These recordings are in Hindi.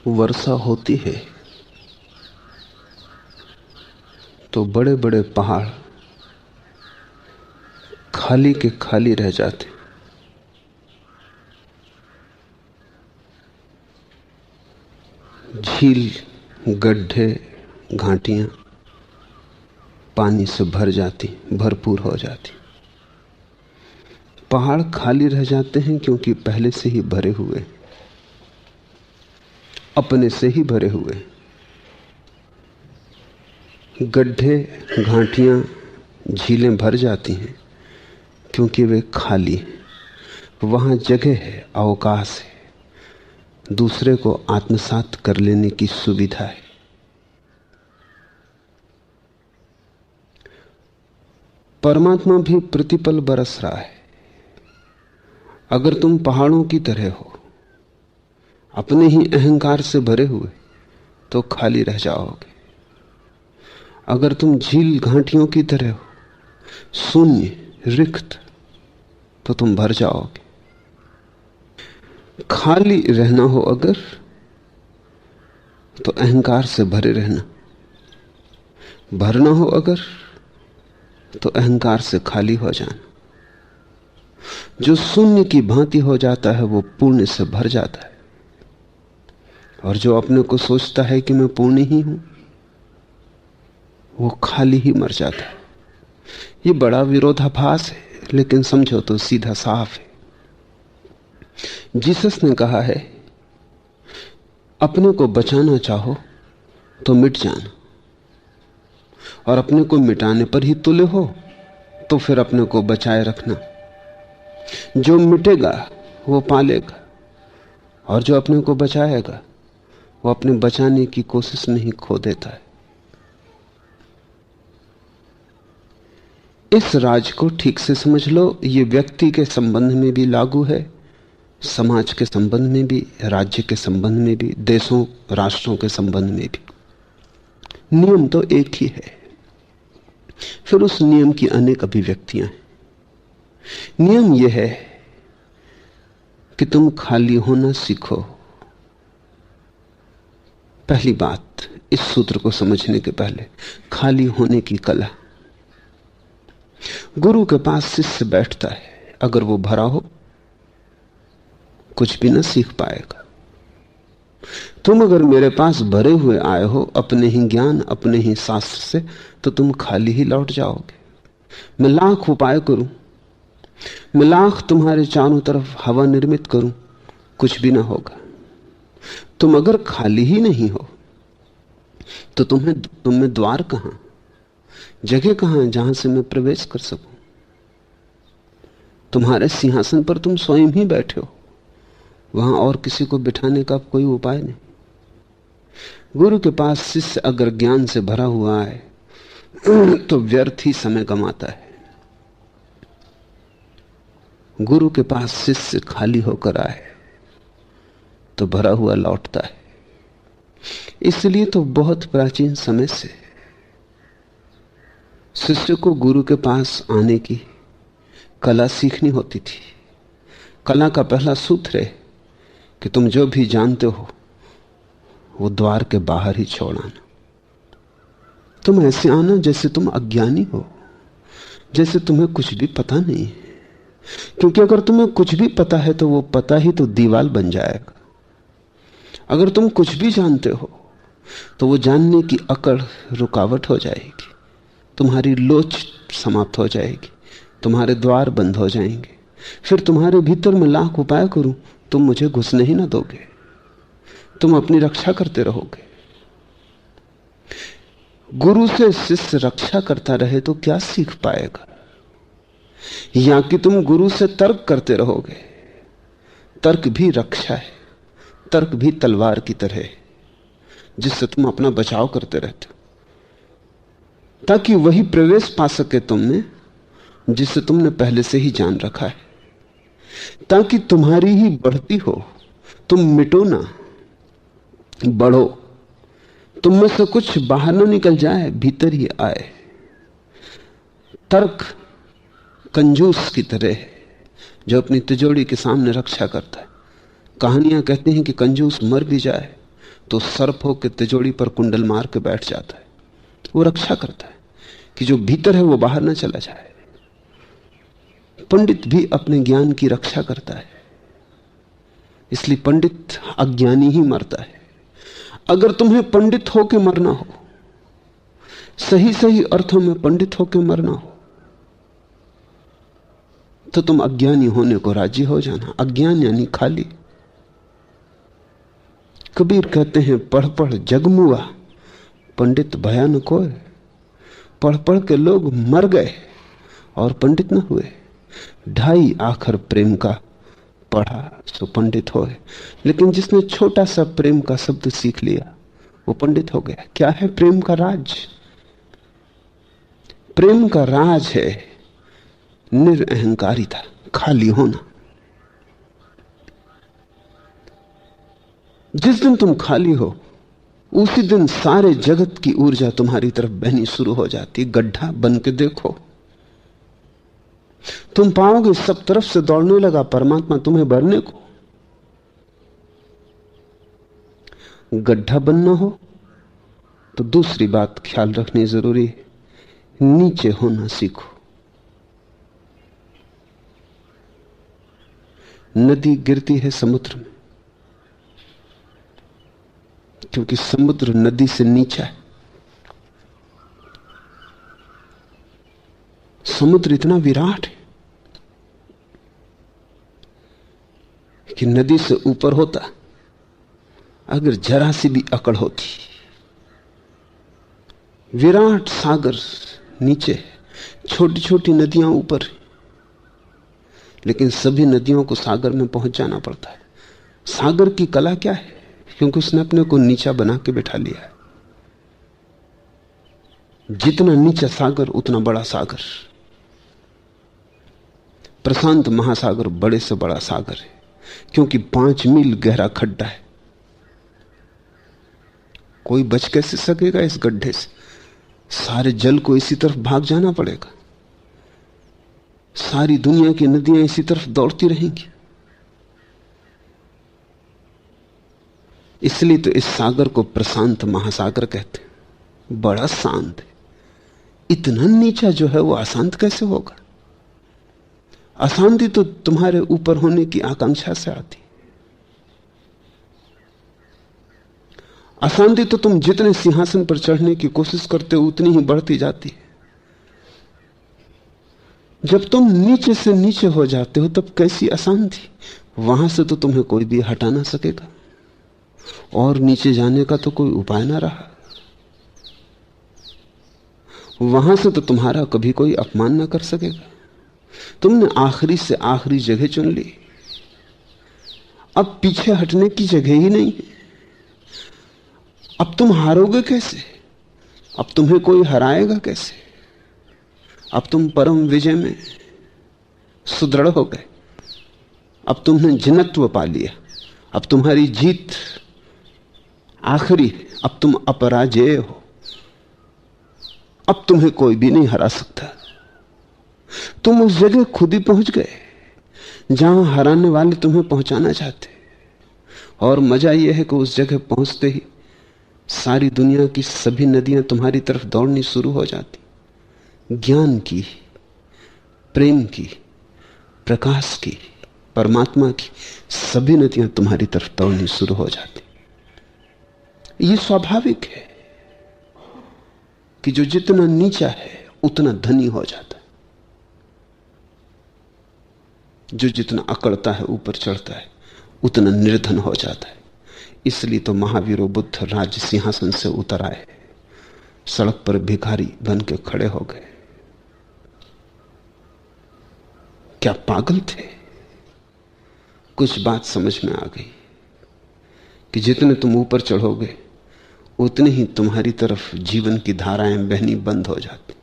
वर्षा होती है तो बड़े बड़े पहाड़ खाली के खाली रह जाते। झील, गड्ढे, घाटियां पानी से भर जाती, भरपूर हो जाती। पहाड़ खाली रह जाते हैं क्योंकि पहले से ही भरे हुए, अपने से ही भरे हुए। गड्ढे, घाटियां, झीलें भर जाती हैं क्योंकि वे खाली हैं। वहां जगह है, अवकाश है, दूसरे को आत्मसात कर लेने की सुविधा है। परमात्मा भी प्रतिपल बरस रहा है। अगर तुम पहाड़ों की तरह हो, अपने ही अहंकार से भरे हुए, तो खाली रह जाओगे। अगर तुम झील, घाटियों की तरह हो, शून्य, रिक्त, तो तुम भर जाओगे। खाली रहना हो अगर, तो अहंकार से भरे रहना। भरना हो अगर, तो अहंकार से खाली हो जाना। जो शून्य की भांति हो जाता है वो पूर्ण से भर जाता है, और जो अपने को सोचता है कि मैं पूर्ण ही हूं, वो खाली ही मर जाता है। ये बड़ा विरोधाभास है, लेकिन समझो तो सीधा साफ है। जीसस ने कहा है, अपने को बचाना चाहो तो मिट जाना, और अपने को मिटाने पर ही तुले हो तो फिर अपने को बचाए रखना। जो मिटेगा वो पालेगा, और जो अपने को बचाएगा वो अपने बचाने की कोशिश में ही खो देता है। इस राज को ठीक से समझ लो। ये व्यक्ति के संबंध में भी लागू है, समाज के संबंध में भी, राज्य के संबंध में भी, देशों राष्ट्रों के संबंध में भी। नियम तो एक ही है, फिर उस नियम की अनेक अभिव्यक्तियां हैं। नियम यह है कि तुम खाली होना सीखो। पहली बात, इस सूत्र को समझने के पहले, खाली होने की कला। गुरु के पास शिष्य बैठता है, अगर वो भरा हो कुछ भी ना सीख पाएगा। तुम अगर मेरे पास भरे हुए आए हो अपने ही ज्ञान, अपने ही शास्त्र से, तो तुम खाली ही लौट जाओगे। मैं लाख उपाय करूं, मैं लाख तुम्हारे चारों तरफ हवा निर्मित करूं, कुछ भी ना होगा। तुम अगर खाली ही नहीं हो तो तुम्हें द्वार कहां, जगह कहां जहां से मैं प्रवेश कर सकूं। तुम्हारे सिंहासन पर तुम स्वयं ही बैठे हो, वहां और किसी को बिठाने का कोई उपाय नहीं। गुरु के पास शिष्य अगर ज्ञान से भरा हुआ है तो व्यर्थ ही समय गंवाता है। गुरु के पास शिष्य खाली होकर आए तो भरा हुआ लौटता है। इसलिए तो बहुत प्राचीन समय से शिष्य को गुरु के पास आने की कला सीखनी होती थी। कला का पहला सूत्र है कि तुम जो भी जानते हो वो द्वार के बाहर ही छोड़ आना। तुम ऐसे आना जैसे तुम अज्ञानी हो, जैसे तुम्हें कुछ भी पता नहीं है। क्योंकि अगर तुम्हें कुछ भी पता है तो वो पता ही तो दीवाल बन जाएगा। अगर तुम कुछ भी जानते हो तो वो जानने की अकड़ रुकावट हो जाएगी, तुम्हारी लोच समाप्त हो जाएगी, तुम्हारे द्वार बंद हो जाएंगे। फिर तुम्हारे भीतर मैं लाख उपाय करूं, तुम मुझे घुसने ही ना दोगे, तुम अपनी रक्षा करते रहोगे। गुरु से शिष्य रक्षा करता रहे तो क्या सीख पाएगा? या कि तुम गुरु से तर्क करते रहोगे। तर्क भी रक्षा है, तर्क भी तलवार की तरह है जिससे तुम अपना बचाव करते रहते हो, ताकि वही प्रवेश पा सके तुमने जिसे तुमने पहले से ही जान रखा है, ताकि तुम्हारी ही बढ़ती हो। तुम मिटो ना, बढ़ो। तुम में से कुछ बाहर ना निकल जाए, भीतर ही आए। तर्क कंजूस की तरह है जो अपनी तिजोरी के सामने रक्षा करता है। कहानियां कहती हैं कि कंजूस मर भी जाए तो सर्प होकर तिजोरी पर कुंडल मार के बैठ जाता है। वो रक्षा करता है कि जो भीतर है वो बाहर ना चला जाए। पंडित भी अपने ज्ञान की रक्षा करता है, इसलिए पंडित अज्ञानी ही मरता है। अगर तुम्हें पंडित होकर मरना हो, सही सही अर्थों में पंडित होकर मरना हो, तो तुम अज्ञानी होने को राजी हो जाना। अज्ञान यानी खाली। कबीर कहते हैं, पढ़ पढ़ जग मुआ, पंडित भयानक होए। पढ़ पढ़ के लोग मर गए और पंडित न हुए। ढाई आखर प्रेम का पढ़ा सो पंडित होए। लेकिन जिसने छोटा सा प्रेम का शब्द सीख लिया वो पंडित हो गया। क्या है प्रेम का राज? प्रेम का राज है निरअहंकारिता, खाली होना। जिस दिन तुम खाली हो उसी दिन सारे जगत की ऊर्जा तुम्हारी तरफ बहनी शुरू हो जाती। गड्ढा बन के देखो, तुम पाओगे सब तरफ से दौड़ने लगा परमात्मा तुम्हें भरने को। गड्ढा बनना हो तो दूसरी बात ख्याल रखनी जरूरी है, नीचे होना सीखो। नदी गिरती है समुद्र में क्योंकि समुद्र नदी से नीचा है। समुद्र इतना विराट है कि नदी से ऊपर होता अगर जरा सी भी अकड़ होती। विराट सागर नीचे, छोटी छोटी नदियां ऊपर, लेकिन सभी नदियों को सागर में पहुंच जाना पड़ता है। सागर की कला क्या है? क्योंकि उसने अपने को नीचा बना के बिठा लिया है। जितना नीचा सागर उतना बड़ा सागर। प्रशांत महासागर बड़े से बड़ा सागर है क्योंकि 5 मील गहरा खड्डा है। कोई बच कैसे सकेगा इस गड्ढे से? सारे जल को इसी तरफ भाग जाना पड़ेगा। सारी दुनिया की नदियां इसी तरफ दौड़ती रहेंगी। इसलिए तो इस सागर को प्रशांत महासागर कहते हैं। बड़ा शांत है। इतना नीचा जो है वो अशांत कैसे होगा? अशांति तो तुम्हारे ऊपर होने की आकांक्षा से आती। अशांति तो तुम जितने सिंहासन पर चढ़ने की कोशिश करते हो उतनी ही बढ़ती जाती है। जब तुम नीचे से नीचे हो जाते हो तब कैसी अशांति? वहां से तो तुम्हें कोई भी हटा ना सकेगा और नीचे जाने का तो कोई उपाय ना रहा। वहां से तो तुम्हारा कभी कोई अपमान ना कर सकेगा। तुमने आखिरी से आखिरी जगह चुन ली। अब पीछे हटने की जगह ही नहीं है। अब तुम हारोगे कैसे? अब तुम्हें कोई हराएगा कैसे? अब तुम परम विजय में सुदृढ़ हो गए। अब तुमने जिनत्व पा लिया। अब तुम्हारी जीत आखिरी। अब तुम अपराजेय हो। अब तुम्हें कोई भी नहीं हरा सकता। तुम उस जगह खुद ही पहुंच गए जहां हराने वाले तुम्हें पहुंचाना चाहते। और मजा यह है कि उस जगह पहुंचते ही सारी दुनिया की सभी नदियां तुम्हारी तरफ दौड़नी शुरू हो जाती। ज्ञान की, प्रेम की, प्रकाश की, परमात्मा की सभी नदियां तुम्हारी तरफ दौड़नी शुरू हो जाती। यह स्वाभाविक है कि जो जितना नीचा है उतना धनी हो जाता है। जो जितना अकड़ता है ऊपर चढ़ता है उतना निर्धन हो जाता है। इसलिए तो महावीर बुद्ध राज सिंहासन से उतर आए, सड़क पर भिखारी बन के खड़े हो गए। क्या पागल थे? कुछ बात समझ में आ गई कि जितने तुम ऊपर चढ़ोगे उतने ही तुम्हारी तरफ जीवन की धाराएं बहनी बंद हो जाती।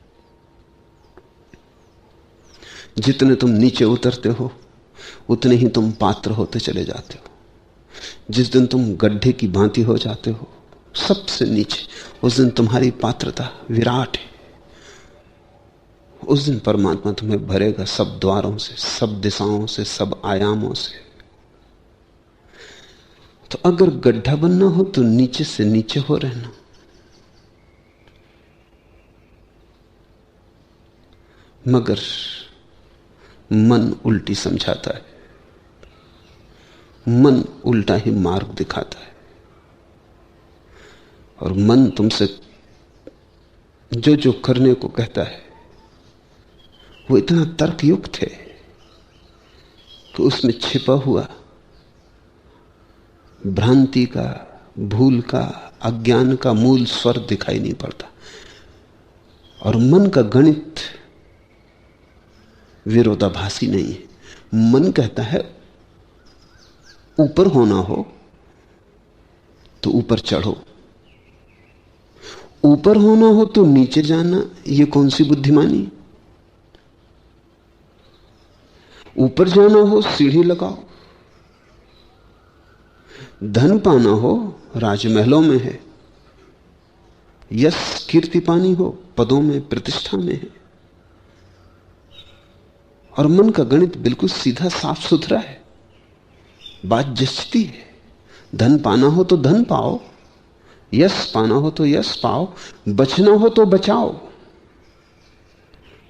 जितने तुम नीचे उतरते हो उतने ही तुम पात्र होते चले जाते हो। जिस दिन तुम गड्ढे की भांति हो जाते हो सबसे नीचे, उस दिन तुम्हारी पात्रता विराट है। उस दिन परमात्मा तुम्हें भरेगा सब द्वारों से, सब दिशाओं से, सब आयामों से। तो अगर गड्ढा बनना हो तो नीचे से नीचे हो रहना। मगर मन उल्टी समझाता है, मन उल्टा ही मार्ग दिखाता है। और मन तुमसे जो जो करने को कहता है वो इतना तर्कयुक्त है कि उसमें छिपा हुआ भ्रांति का, भूल का, अज्ञान का मूल स्वर दिखाई नहीं पड़ता। और मन का गणित विरोधाभासी नहीं है। मन कहता है ऊपर होना हो तो ऊपर चढ़ो, ऊपर होना हो तो नीचे जाना। यह कौन सी बुद्धिमानी? ऊपर जाना हो सीढ़ी लगाओ, धन पाना हो राजमहलों में है, यश कीर्ति पानी हो पदों में प्रतिष्ठा में है। और मन का गणित बिल्कुल सीधा साफ सुथरा है, बात जचती है। धन पाना हो तो धन पाओ, यश पाना हो तो यश पाओ, बचना हो तो बचाओ।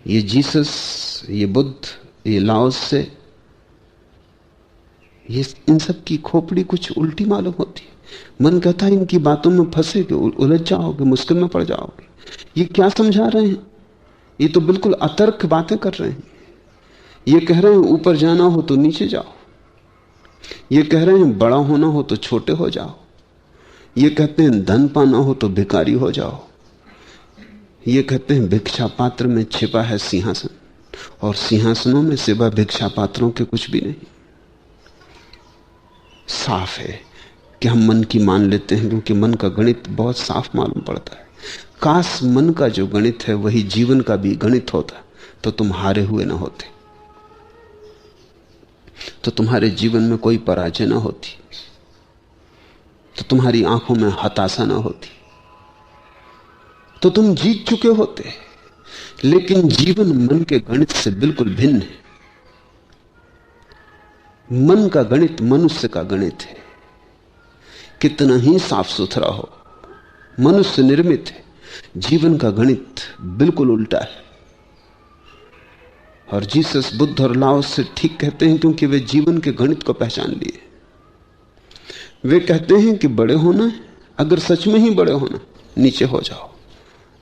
ये जीसस, ये बुद्ध, ये लाओस से, ये इन सब की खोपड़ी कुछ उल्टी मालूम होती है। मन कहता है इनकी बातों में फंसे कि उलझ जाओगे, मुश्किल में पड़ जाओगे। ये क्या समझा रहे हैं? ये तो बिल्कुल अतर्क बातें कर रहे हैं। ये कह रहे हैं ऊपर जाना हो तो नीचे जाओ, ये कह रहे हैं बड़ा होना हो तो छोटे हो जाओ, ये कहते हैं धन पाना हो तो भिखारी हो जाओ, ये कहते हैं भिक्षा पात्र में छिपा है सिंहासन, और सिंहासनों में सिवा भिक्षा पात्रों के कुछ भी नहीं। साफ है कि हम मन की मान लेते हैं, क्योंकि मन का गणित बहुत साफ मालूम पड़ता है। काश मन का जो गणित है वही जीवन का भी गणित होता तो तुम हारे हुए ना होते, तो तुम्हारे जीवन में कोई पराजय ना होती, तो तुम्हारी आंखों में हताशा ना होती, तो तुम जीत चुके होते। लेकिन जीवन मन के गणित से बिल्कुल भिन्न है। मन का गणित मनुष्य का गणित है, कितना ही साफ सुथरा हो, मनुष्य निर्मित है। जीवन का गणित बिल्कुल उल्टा है। और जीसस, बुद्ध और लाओस से ठीक कहते हैं, क्योंकि वे जीवन के गणित को पहचान लिए। वे कहते हैं कि बड़े होना है, अगर सच में ही बड़े होना, नीचे हो जाओ।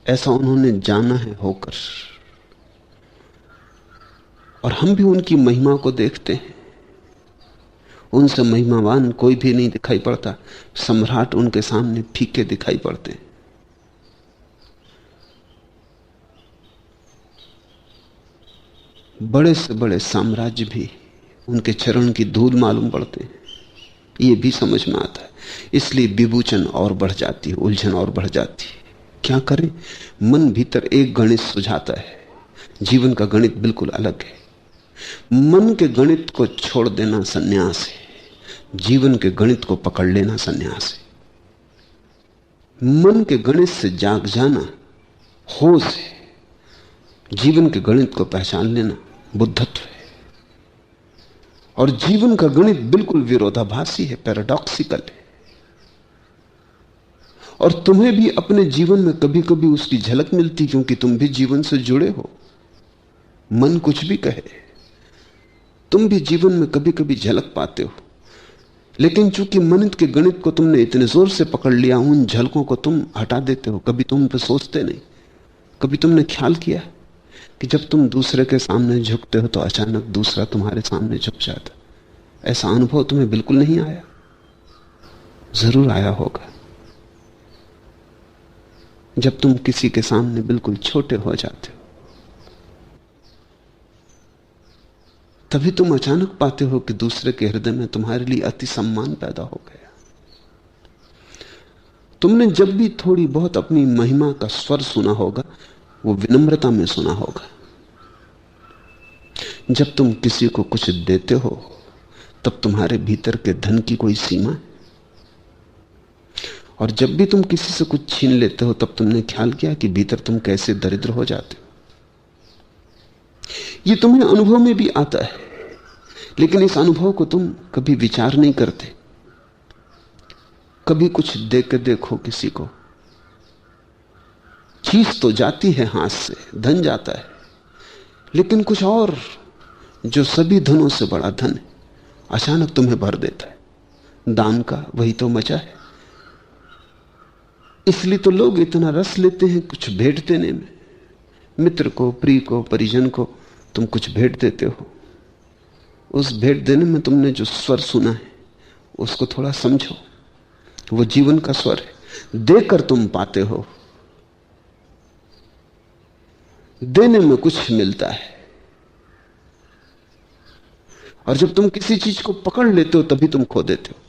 ऐसा उन्होंने जाना है होकर। और हम भी उनकी महिमा को देखते हैं। उनसे महिमावान कोई भी नहीं दिखाई पड़ता। सम्राट उनके सामने फीके दिखाई पड़ते हैं। बड़े से बड़े साम्राज्य भी उनके चरण की धूल मालूम पड़ते हैं। ये भी समझ में आता है। इसलिए विभूचन और बढ़ जाती है, उलझन और बढ़ जाती है। क्या करें? मन भीतर एक गणित सुझाता है, जीवन का गणित बिल्कुल अलग है। मन के गणित को छोड़ देना संन्यास है, जीवन के गणित को पकड़ लेना संन्यास है। मन के गणित से जाग जाना होश है, जीवन के गणित को पहचान लेना बुद्धत्व है। और जीवन का गणित बिल्कुल विरोधाभासी है, पैराडॉक्सिकल है। और तुम्हें भी अपने जीवन में कभी कभी उसकी झलक मिलती, क्योंकि तुम भी जीवन से जुड़े हो। मन कुछ भी कहे, तुम भी जीवन में कभी कभी झलक पाते हो। लेकिन चूंकि मन के गणित को तुमने इतने जोर से पकड़ लिया, उन झलकों को तुम हटा देते हो। कभी तुम पे सोचते नहीं। कभी तुमने ख्याल किया कि जब तुम दूसरे के सामने झुकते हो तो अचानक दूसरा तुम्हारे सामने झुक जाता? ऐसा अनुभव तुम्हें बिल्कुल नहीं आया? जरूर आया होगा। जब तुम किसी के सामने बिल्कुल छोटे हो जाते हो, तभी तुम अचानक पाते हो कि दूसरे के हृदय में तुम्हारे लिए अति सम्मान पैदा हो गया। तुमने जब भी थोड़ी बहुत अपनी महिमा का स्वर सुना होगा, वो विनम्रता में सुना होगा। जब तुम किसी को कुछ देते हो, तब तुम्हारे भीतर के धन की कोई सीमा है। और जब भी तुम किसी से कुछ छीन लेते हो, तब तुमने ख्याल किया कि भीतर तुम कैसे दरिद्र हो जाते हो। ये तुम्हें अनुभव में भी आता है, लेकिन इस अनुभव को तुम कभी विचार नहीं करते। कभी कुछ दे के देखो किसी को। चीज तो जाती है हाथ से, धन जाता है, लेकिन कुछ और जो सभी धनों से बड़ा धन है अचानक तुम्हें भर देता है। दान का वही तो मजा है। इसलिए तो लोग इतना रस लेते हैं कुछ भेंट देने में। मित्र को, प्रिय को, परिजन को तुम कुछ भेंट देते हो, उस भेंट देने में तुमने जो स्वर सुना है उसको थोड़ा समझो। वो जीवन का स्वर है। देकर तुम पाते हो, देने में कुछ मिलता है। और जब तुम किसी चीज को पकड़ लेते हो तभी तुम खो देते हो।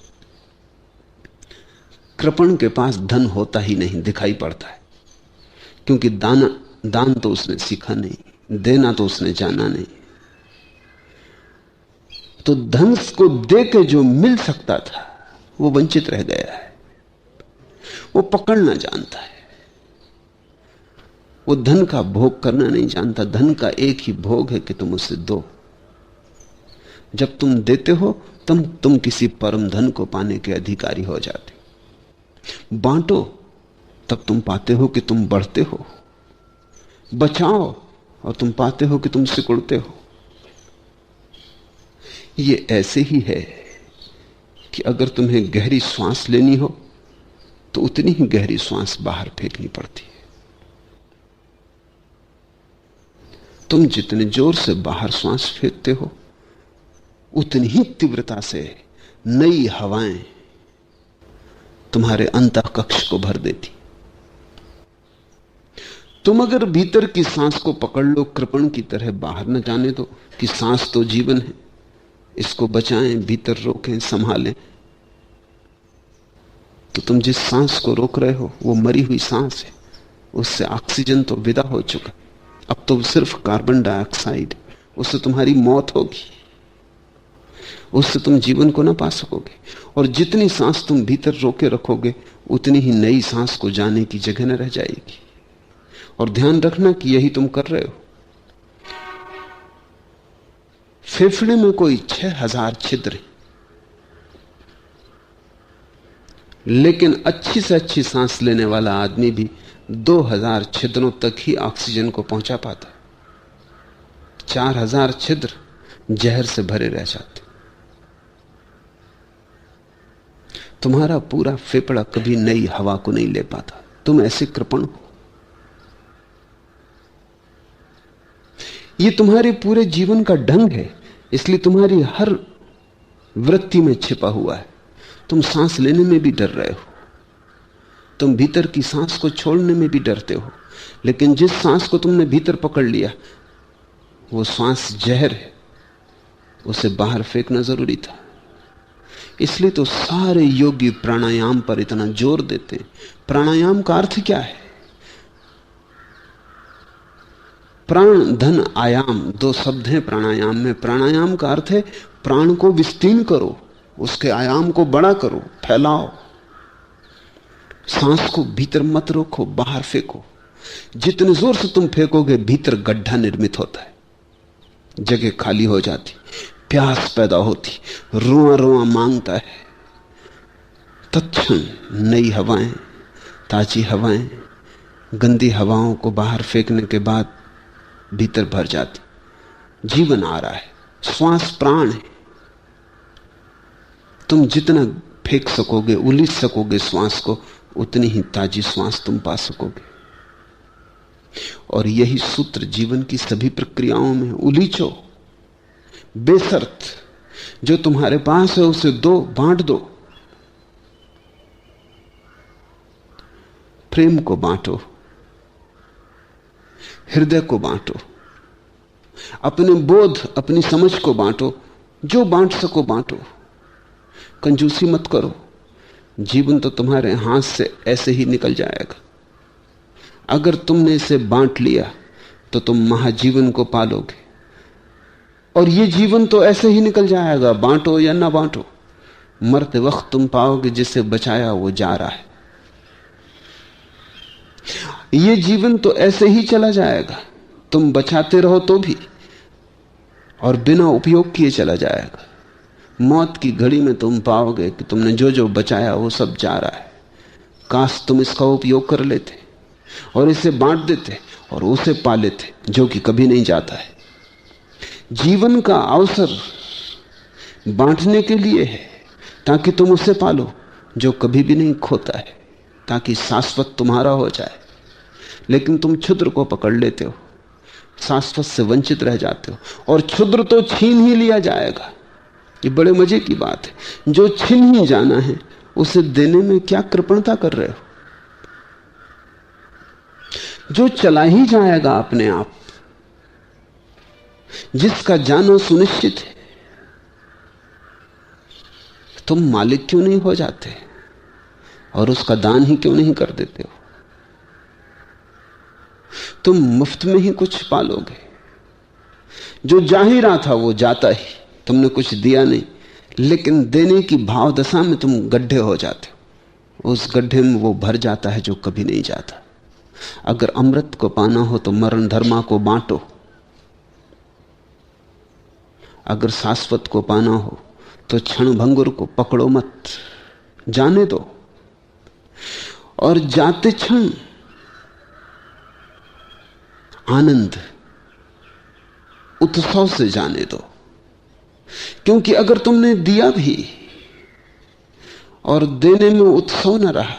कृपण के पास धन होता ही नहीं, दिखाई पड़ता है, क्योंकि दान तो उसने सीखा नहीं, देना तो उसने जाना नहीं। तो धन को दे के जो मिल सकता था वो वंचित रह गया है। वो पकड़ना जानता है, वो धन का भोग करना नहीं जानता। धन का एक ही भोग है कि तुम उसे दो। जब तुम देते हो तब तुम किसी परम धन को पाने के अधिकारी हो जाते हो। बांटो तब तुम पाते हो कि तुम बढ़ते हो। बचाओ और तुम पाते हो कि तुम सिकुड़ते हो। ये ऐसे ही है कि अगर तुम्हें गहरी श्वास लेनी हो तो उतनी ही गहरी श्वास बाहर फेंकनी पड़ती है। तुम जितने जोर से बाहर श्वास फेंकते हो उतनी ही तीव्रता से नई हवाएं तुम्हारे अंतःकक्ष को भर देती। तुम अगर भीतर की सांस को पकड़ लो, कृपण की तरह बाहर न जाने दो कि सांस तो जीवन है, इसको बचाएं, भीतर रोकें, संभालें, तो तुम जिस सांस को रोक रहे हो वो मरी हुई सांस है। उससे ऑक्सीजन तो विदा हो चुका, अब तो सिर्फ कार्बन डाइऑक्साइड। उससे तुम्हारी मौत होगी, उससे तुम जीवन को ना पा सकोगे। और जितनी सांस तुम भीतर रोके रखोगे उतनी ही नई सांस को जाने की जगह न रह जाएगी। और ध्यान रखना कि यही तुम कर रहे हो। फेफड़े में कोई 6000 छिद्र है, लेकिन अच्छी से अच्छी सांस लेने वाला आदमी भी 2000 छिद्रों तक ही ऑक्सीजन को पहुंचा पाता। 4000 छिद्र जहर से भरे रह जाते। तुम्हारा पूरा फेफड़ा कभी नई हवा को नहीं ले पाता। तुम ऐसे कृपण हो। ये तुम्हारे पूरे जीवन का ढंग है, इसलिए तुम्हारी हर वृत्ति में छिपा हुआ है। तुम सांस लेने में भी डर रहे हो, तुम भीतर की सांस को छोड़ने में भी डरते हो, लेकिन जिस सांस को तुमने भीतर पकड़ लिया वो सांस जहर है, उसे बाहर फेंकना जरूरी था। इसलिए तो सारे योगी प्राणायाम पर इतना जोर देते हैं। प्राणायाम का अर्थ क्या है? प्राण धन आयाम, दो शब्द हैं प्राणायाम में। प्राणायाम का अर्थ है प्राण को विस्तीर्ण करो, उसके आयाम को बड़ा करो, फैलाओ। सांस को भीतर मत रोको, बाहर फेंको। जितने जोर से तुम फेंकोगे भीतर गड्ढा निर्मित होता है, जगह खाली हो जाती, प्यास पैदा होती, रुआ रुआ मांगता है। तत्क्षण नई हवाएं, ताजी हवाएं गंदी हवाओं को बाहर फेंकने के बाद भीतर भर जाती। जीवन आ रहा है। श्वास प्राण है। तुम जितना फेंक सकोगे, उलीझ सकोगे श्वास को, उतनी ही ताजी श्वास तुम पा सकोगे। और यही सूत्र जीवन की सभी प्रक्रियाओं में। उलीझो बेशर्त, जो तुम्हारे पास है उसे दो, बांट दो। प्रेम को बांटो, हृदय को बांटो, अपने बोध, अपनी समझ को बांटो। जो बांट सको बांटो, कंजूसी मत करो। जीवन तो तुम्हारे हाथ से ऐसे ही निकल जाएगा। अगर तुमने इसे बांट लिया तो तुम महाजीवन को पालोगे। और ये जीवन तो ऐसे ही निकल जाएगा, बांटो या ना बांटो। मरते वक्त तुम पाओगे जिसे बचाया वो जा रहा है। ये जीवन तो ऐसे ही चला जाएगा, तुम बचाते रहो तो भी, और बिना उपयोग किए चला जाएगा। मौत की घड़ी में तुम पाओगे कि तुमने जो जो बचाया वो सब जा रहा है। काश तुम इसका उपयोग कर लेते और इसे बांट देते और उसे पा लेते जो कि कभी नहीं जाता है। जीवन का अवसर बांटने के लिए है ताकि तुम उसे पालो जो कभी भी नहीं खोता है, ताकि शाश्वत तुम्हारा हो जाए। लेकिन तुम क्षुद्र को पकड़ लेते हो, शाश्वत से वंचित रह जाते हो, और क्षुद्र तो छीन ही लिया जाएगा। ये बड़े मजे की बात है। जो छीन ही जाना है उसे देने में क्या कृपणता कर रहे हो? जो चला ही जाएगा अपने आप, जिसका जाना सुनिश्चित है, तुम मालिक क्यों नहीं हो जाते और उसका दान ही क्यों नहीं कर देते हो? तुम मुफ्त में ही कुछ पालोगे। जो जा ही रहा था वो जाता ही, तुमने कुछ दिया नहीं, लेकिन देने की भाव दशा में तुम गड्ढे हो जाते हो। उस गड्ढे में वो भर जाता है जो कभी नहीं जाता। अगर अमृत को पाना हो तो मरण धर्मा को बांटो, अगर शाश्वत को पाना हो तो क्षण भंगुर को पकड़ो मत, जाने दो। और जाते क्षण आनंद उत्सव से जाने दो, क्योंकि अगर तुमने दिया भी और देने में उत्सव न रहा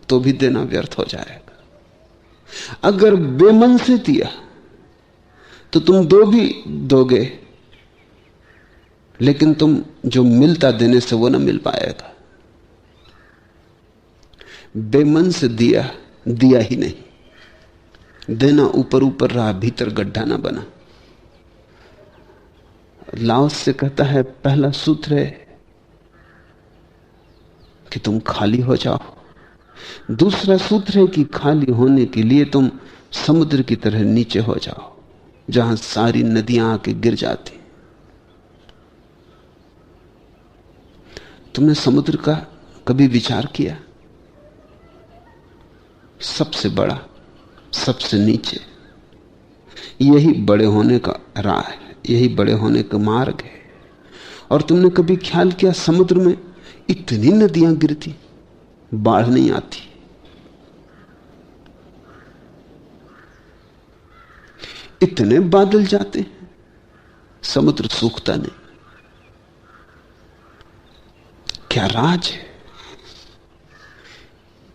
तो भी देना व्यर्थ हो जाएगा। अगर बेमन से दिया तो तुम दो भी दोगे, लेकिन तुम जो मिलता देने से वो ना मिल पाएगा। बेमन से दिया, दिया ही नहीं। देना ऊपर ऊपर रहा, भीतर गड्ढा ना बना। लाओस से कहता है पहला सूत्र है कि तुम खाली हो जाओ। दूसरा सूत्र है कि खाली होने के लिए तुम समुद्र की तरह नीचे हो जाओ, जहां सारी नदियां आके गिर जाती। तुमने समुद्र का कभी विचार किया? सबसे बड़ा, सबसे नीचे। यही बड़े होने का राह है, यही बड़े होने का मार्ग है। और तुमने कभी ख्याल किया समुद्र में इतनी नदियां गिरती, बाढ़ नहीं आती? इतने बादल जाते हैं, समुद्र सूखता नहीं। क्या राज है?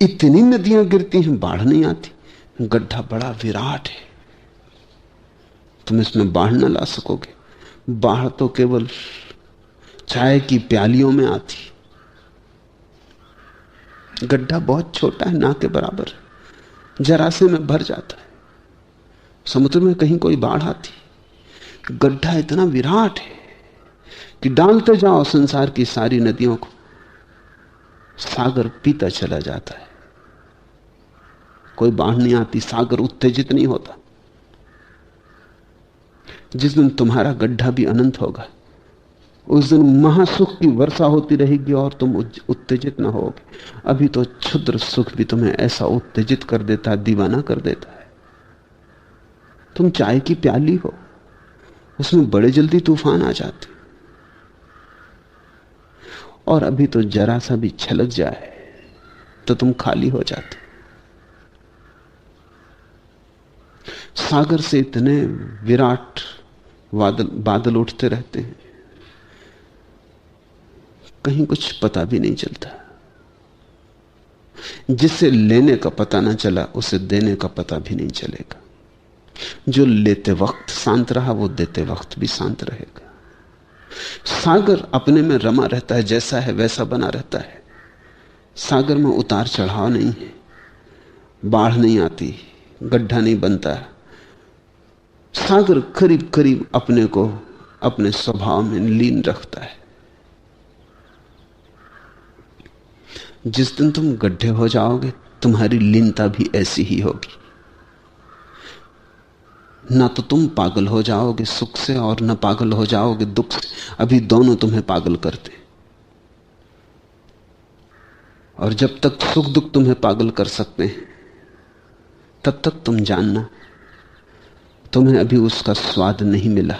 इतनी नदियां गिरती हैं, बाढ़ नहीं आती। गड्ढा बड़ा विराट है, तुम इसमें बाढ़ ना ला सकोगे। बाढ़ तो केवल चाय की प्यालियों में आती। गड्ढा बहुत छोटा है, ना के बराबर, जरा से में भर जाता है। समुद्र में कहीं कोई बाढ़ आती? गड्ढा इतना विराट है कि डालते जाओ संसार की सारी नदियों को, सागर पीता चला जाता है। कोई बाढ़ नहीं आती, सागर उत्तेजित नहीं होता। जिस दिन तुम्हारा गड्ढा भी अनंत होगा, उस दिन महासुख की वर्षा होती रहेगी और तुम उत्तेजित ना होगे। अभी तो क्षुद्र सुख भी तुम्हें ऐसा उत्तेजित कर देता है, दीवाना कर देता है। तुम चाय की प्याली हो, उसमें बड़े जल्दी तूफान आ जाते, और अभी तो जरा सा भी छलक जाए तो तुम खाली हो जाते। सागर से इतने विराट बादल उठते रहते हैं, कहीं कुछ पता भी नहीं चलता। जिसे लेने का पता ना चला, उसे देने का पता भी नहीं चलेगा। जो लेते वक्त शांत रहा, वो देते वक्त भी शांत रहेगा। सागर अपने में रमा रहता है, जैसा है वैसा बना रहता है। सागर में उतार चढ़ाव नहीं है, बाढ़ नहीं आती, गड्ढा नहीं बनता। सागर करीब करीब अपने को अपने स्वभाव में लीन रखता है। जिस दिन तुम गड्ढे हो जाओगे, तुम्हारी लीनता भी ऐसी ही होगी। ना तो तुम पागल हो जाओगे सुख से, और ना पागल हो जाओगे दुख से। अभी दोनों तुम्हें पागल करते। और जब तक सुख दुख तुम्हें पागल कर सकते हैं, तब तक तुम जानना तुम्हें अभी उसका स्वाद नहीं मिला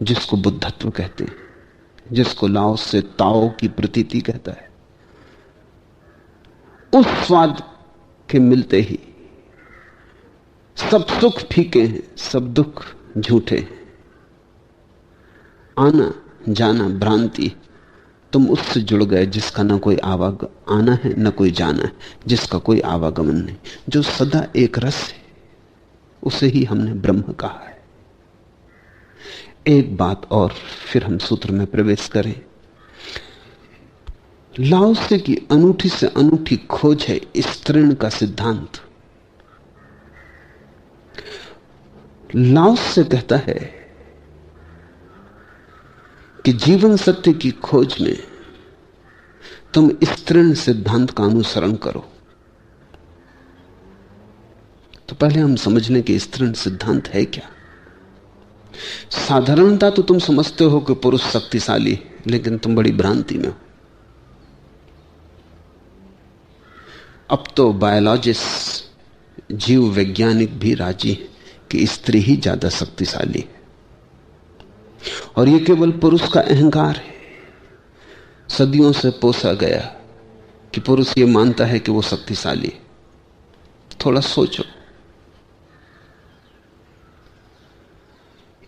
जिसको बुद्धत्व कहते हैं, जिसको लाओ से ताओ की प्रतीति कहता है। उस स्वाद के मिलते ही सब सुख फीके हैं, सब दुख झूठे हैं। आना जाना भ्रांति, तुम उससे जुड़ गए जिसका ना कोई आना है न कोई जाना है, जिसका कोई आवागमन नहीं, जो सदा एक रस है, उसे ही हमने ब्रह्म कहा है। एक बात और फिर हम सूत्र में प्रवेश करें। लाओसे की अनूठी से अनूठी खोज है स्त्रीण का सिद्धांत। लाओसे कहता है कि जीवन सत्य की खोज में तुम स्त्रीण सिद्धांत का अनुसरण करो। तो पहले हम समझ लें कि स्त्रीण सिद्धांत है क्या। साधारणता तो तुम समझते हो कि पुरुष शक्तिशाली है, लेकिन तुम बड़ी भ्रांति में हो। अब तो बायोलॉजिस्ट, जीव वैज्ञानिक भी राजी हैं कि स्त्री ही ज्यादा शक्तिशाली है, और यह केवल पुरुष का अहंकार है। सदियों से पोसा गया कि पुरुष यह मानता है कि वो शक्तिशाली है। थोड़ा सोचो,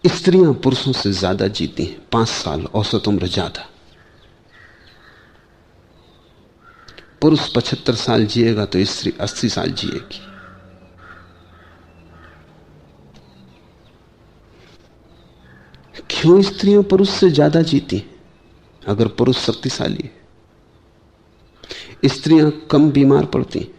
स्त्रियां पुरुषों से ज्यादा जीती हैं, 5 साल औसत उम्र ज्यादा। पुरुष 75 साल जिएगा तो स्त्री 80 साल जिएगी। क्यों स्त्रियां पुरुष से ज्यादा जीती हैं? अगर पुरुष शक्तिशाली है, स्त्रियां कम बीमार पड़ती हैं,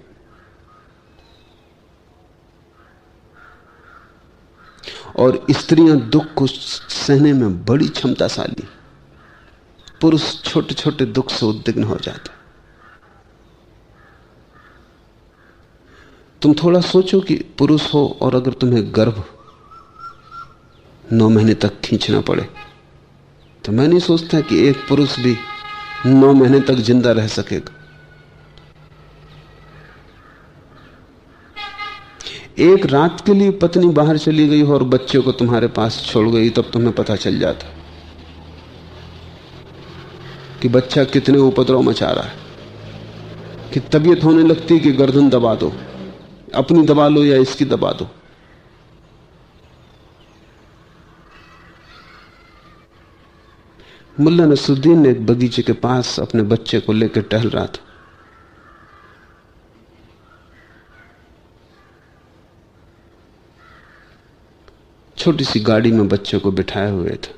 और स्त्रियां दुख को सहने में बड़ी क्षमताशाली। पुरुष छोटे छोटे दुख से उद्विग्न हो जाता। तुम थोड़ा सोचो कि पुरुष हो और अगर तुम्हें गर्भ 9 महीने तक खींचना पड़े, तो मैं नहीं सोचता कि एक पुरुष भी 9 महीने तक जिंदा रह सकेगा। एक रात के लिए पत्नी बाहर चली गई हो और बच्चे को तुम्हारे पास छोड़ गई, तब तुम्हें पता चल जाता कि बच्चा कितने उपद्रव मचा रहा है, कि तबीयत होने लगती कि गर्दन दबा दो, अपनी दबा लो या इसकी दबा दो। मुल्ला नसरुद्दीन ने एक बगीचे के पास अपने बच्चे को लेकर टहल रहा था। छोटी सी गाड़ी में बच्चे को बिठाए हुए थे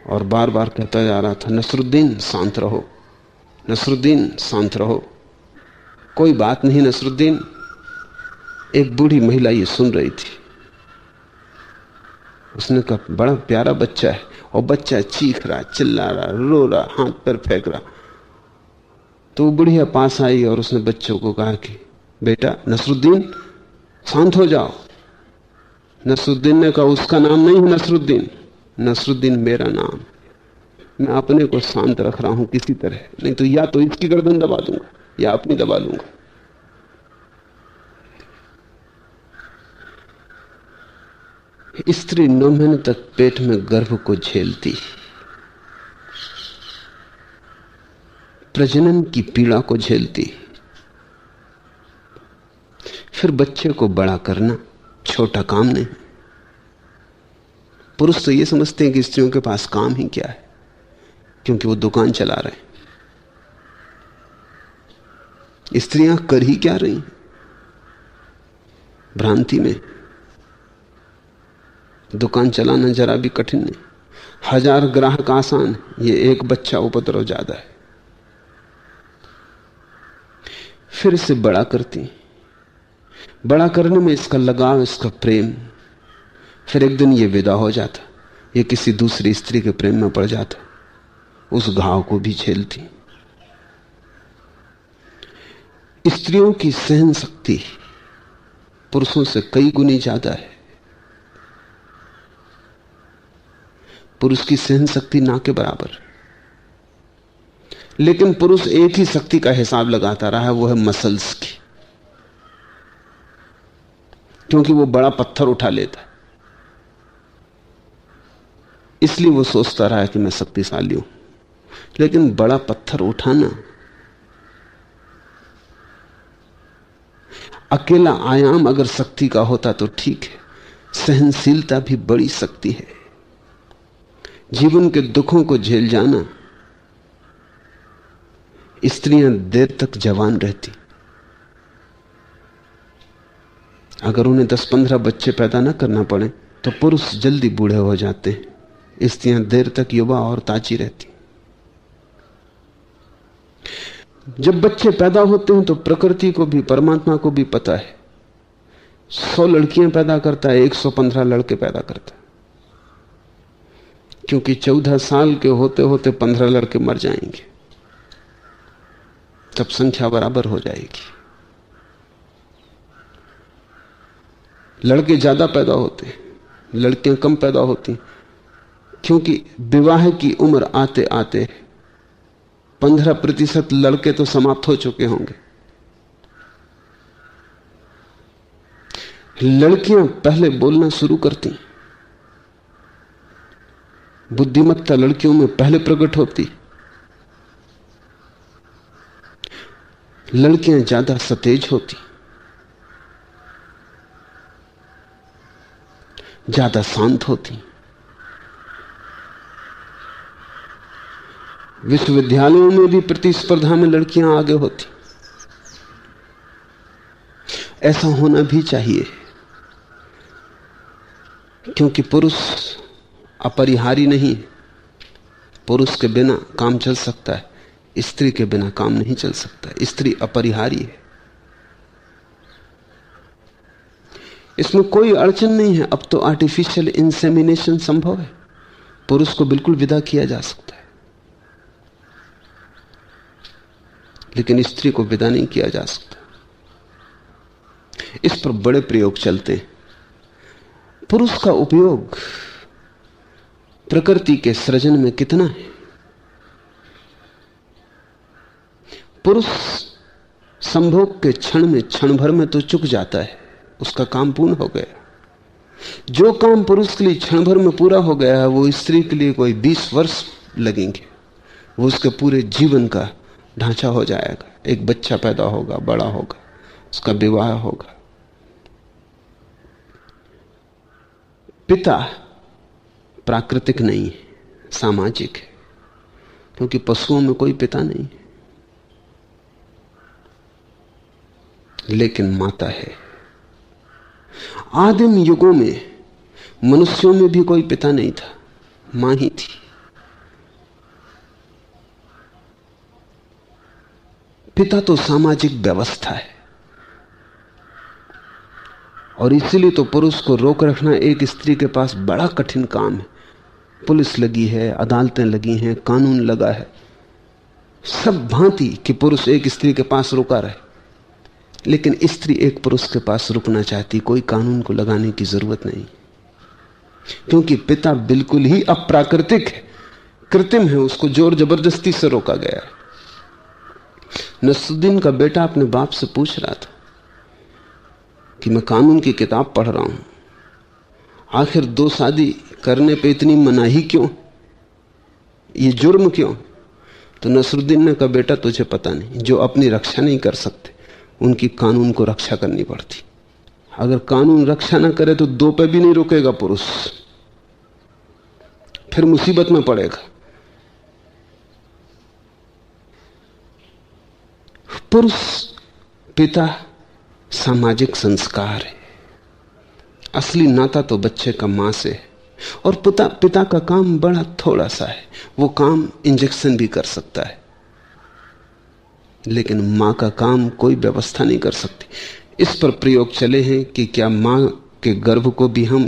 और बार बार कहता जा रहा था, नसरुद्दीन शांत रहो, नसरुद्दीन शांत रहो, कोई बात नहीं नसरुद्दीन। एक बूढ़ी महिला ये सुन रही थी। उसने कहा, बड़ा प्यारा बच्चा है, और बच्चा चीख रहा, चिल्ला रहा, रो रहा, हाथ पैर फेंक रहा। तो वो बुढ़िया पास आई और उसने बच्चों को कहा कि बेटा नसरुद्दीन शांत हो जाओ। नसरुद्दीन ने कहा, उसका नाम नहीं है नसरुद्दीन, नसरुद्दीन मेरा नाम। मैं अपने को शांत रख रहा हूं किसी तरह, नहीं तो या तो इसकी गर्दन दबा दूंगा या अपनी दबा लूंगा। स्त्री 9 महीने तक पेट में गर्भ को झेलती, प्रजनन की पीड़ा को झेलती, फिर बच्चे को बड़ा करना छोटा काम नहीं। पुरुष तो ये समझते हैं कि स्त्रियों के पास काम ही क्या है, क्योंकि वो दुकान चला रहे हैं। स्त्रियां कर ही क्या रही, भ्रांति में। दुकान चलाना जरा भी कठिन नहीं, 1000 ग्राहक आसान, ये एक बच्चा उपद्रव ज्यादा है। फिर इसे बड़ा करती, बड़ा करने में इसका लगाव, इसका प्रेम। फिर एक दिन ये विदा हो जाता, ये किसी दूसरी स्त्री के प्रेम में पड़ जाता, उस घाव को भी झेलती। स्त्रियों की सहन शक्ति पुरुषों से कई गुनी ज्यादा है। पुरुष की सहन शक्ति ना के बराबर। लेकिन पुरुष एक ही शक्ति का हिसाब लगाता रहा है, वो है मसल्स की, क्योंकि वो बड़ा पत्थर उठा लेता है। इसलिए वो सोचता रहा कि मैं शक्तिशाली हूं। लेकिन बड़ा पत्थर उठाना, अकेला आयाम अगर शक्ति का होता तो ठीक है, सहनशीलता भी बड़ी शक्ति है। जीवन के दुखों को झेल जाना। स्त्रियां देर तक जवान रहती, अगर उन्हें 10-15 बच्चे पैदा न करना पड़े तो पुरुष जल्दी बूढ़े हो जाते हैं। स्त्रियां देर तक युवा और ताजी रहती। जब बच्चे पैदा होते हैं तो प्रकृति को भी, परमात्मा को भी पता है 100 लड़कियां पैदा करता है, 115 लड़के पैदा करता है, क्योंकि 14 साल के होते होते 15 लड़के मर जाएंगे, तब संख्या बराबर हो जाएगी। लड़के ज्यादा पैदा होते हैं, लड़कियां कम पैदा होती, क्योंकि विवाह की उम्र आते आते 15% लड़के तो समाप्त हो चुके होंगे। लड़कियां पहले बोलना शुरू करती, बुद्धिमत्ता लड़कियों में पहले प्रकट होती। लड़कियां ज्यादा सतेज होती, ज्यादा शांत होती। विश्वविद्यालयों में भी प्रतिस्पर्धा में लड़कियां आगे होती। ऐसा होना भी चाहिए, क्योंकि पुरुष अपरिहारी नहीं। पुरुष के बिना काम चल सकता है, स्त्री के बिना काम नहीं चल सकता। स्त्री अपरिहारी है, इसमें कोई अड़चन नहीं है। अब तो आर्टिफिशियल इंसेमिनेशन संभव है, पुरुष को बिल्कुल विदा किया जा सकता है, लेकिन स्त्री को विदा नहीं किया जा सकता। इस पर बड़े प्रयोग चलते हैं। पुरुष का उपयोग प्रकृति के सृजन में कितना है? पुरुष संभोग के क्षण में, क्षण भर में तो चुक जाता है, उसका काम पूर्ण हो गया। जो काम पुरुष के लिए क्षण भर में पूरा हो गया है, वो स्त्री के लिए कोई 20 वर्ष लगेंगे। वो उसके पूरे जीवन का ढांचा हो जाएगा। एक बच्चा पैदा होगा, बड़ा होगा, उसका विवाह होगा। पिता प्राकृतिक नहीं है, सामाजिक है, क्योंकि पशुओं में कोई पिता नहीं है। लेकिन माता है। आदिम युगों में मनुष्यों में भी कोई पिता नहीं था, मां ही थी। पिता तो सामाजिक व्यवस्था है, और इसीलिए तो पुरुष को रोक रखना एक स्त्री के पास बड़ा कठिन काम है। पुलिस लगी है, अदालतें लगी हैं, कानून लगा है, सब भांति कि पुरुष एक स्त्री के पास रुका रहे। लेकिन स्त्री एक पुरुष के पास रुकना चाहती, कोई कानून को लगाने की जरूरत नहीं, क्योंकि पिता बिल्कुल ही अप्राकृतिक है, कृत्रिम है, उसको जोर जबरदस्ती से रोका गया है। नसरुद्दीन का बेटा अपने बाप से पूछ रहा था कि मैं कानून की किताब पढ़ रहा हूं, आखिर 2 शादी करने पे इतनी मनाही क्यों, ये जुर्म क्यों? तो नसरुद्दीन ने कहा, बेटा तुझे पता नहीं, जो अपनी रक्षा नहीं कर सकते उनकी कानून को रक्षा करनी पड़ती। अगर कानून रक्षा ना करे तो 2 पे भी नहीं रुकेगा पुरुष, फिर मुसीबत में पड़ेगा। पुरुष पिता सामाजिक संस्कार है, असली नाता तो बच्चे का मां से है। और पिता का काम बड़ा थोड़ा सा है, वो काम इंजेक्शन भी कर सकता है, लेकिन मां का काम कोई व्यवस्था नहीं कर सकती। इस पर प्रयोग चले हैं कि क्या मां के गर्भ को भी हम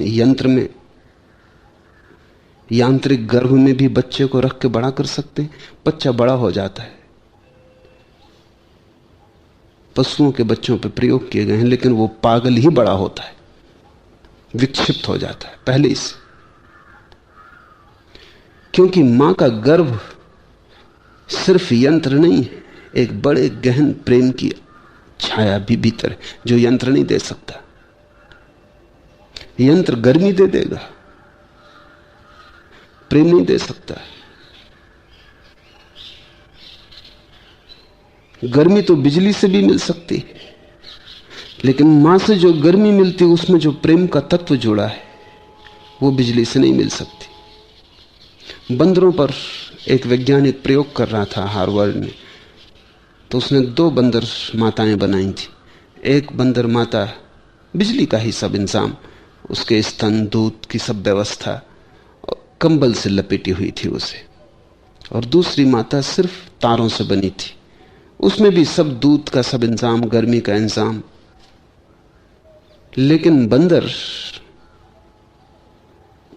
यांत्रिक गर्भ में भी बच्चे को रख के बड़ा कर सकते हैं? बच्चा बड़ा हो जाता है। पशुओं के बच्चों पर प्रयोग किए गए हैं, लेकिन वो पागल ही बड़ा होता है, विक्षिप्त हो जाता है पहले से, क्योंकि मां का गर्भ सिर्फ यंत्र नहीं है, एक बड़े गहन प्रेम की छाया भी भीतर है जो यंत्र नहीं दे सकता। यंत्र गर्मी दे देगा, प्रेम नहीं दे सकता। गर्मी तो बिजली से भी मिल सकती है, लेकिन मां से जो गर्मी मिलती है उसमें जो प्रेम का तत्व जुड़ा है वो बिजली से नहीं मिल सकती। बंदरों पर एक वैज्ञानिक प्रयोग कर रहा था हार्वर्ड में, तो उसने 2 बंदर माताएं बनाई थी। एक बंदर माता बिजली का ही सब इंतजाम, उसके स्तन, दूध की सब व्यवस्था, कंबल से लपेटी हुई थी उसे, और दूसरी माता सिर्फ तारों से बनी थी, उसमें भी सब दूध का सब इंतजाम, गर्मी का इंतजाम। लेकिन बंदर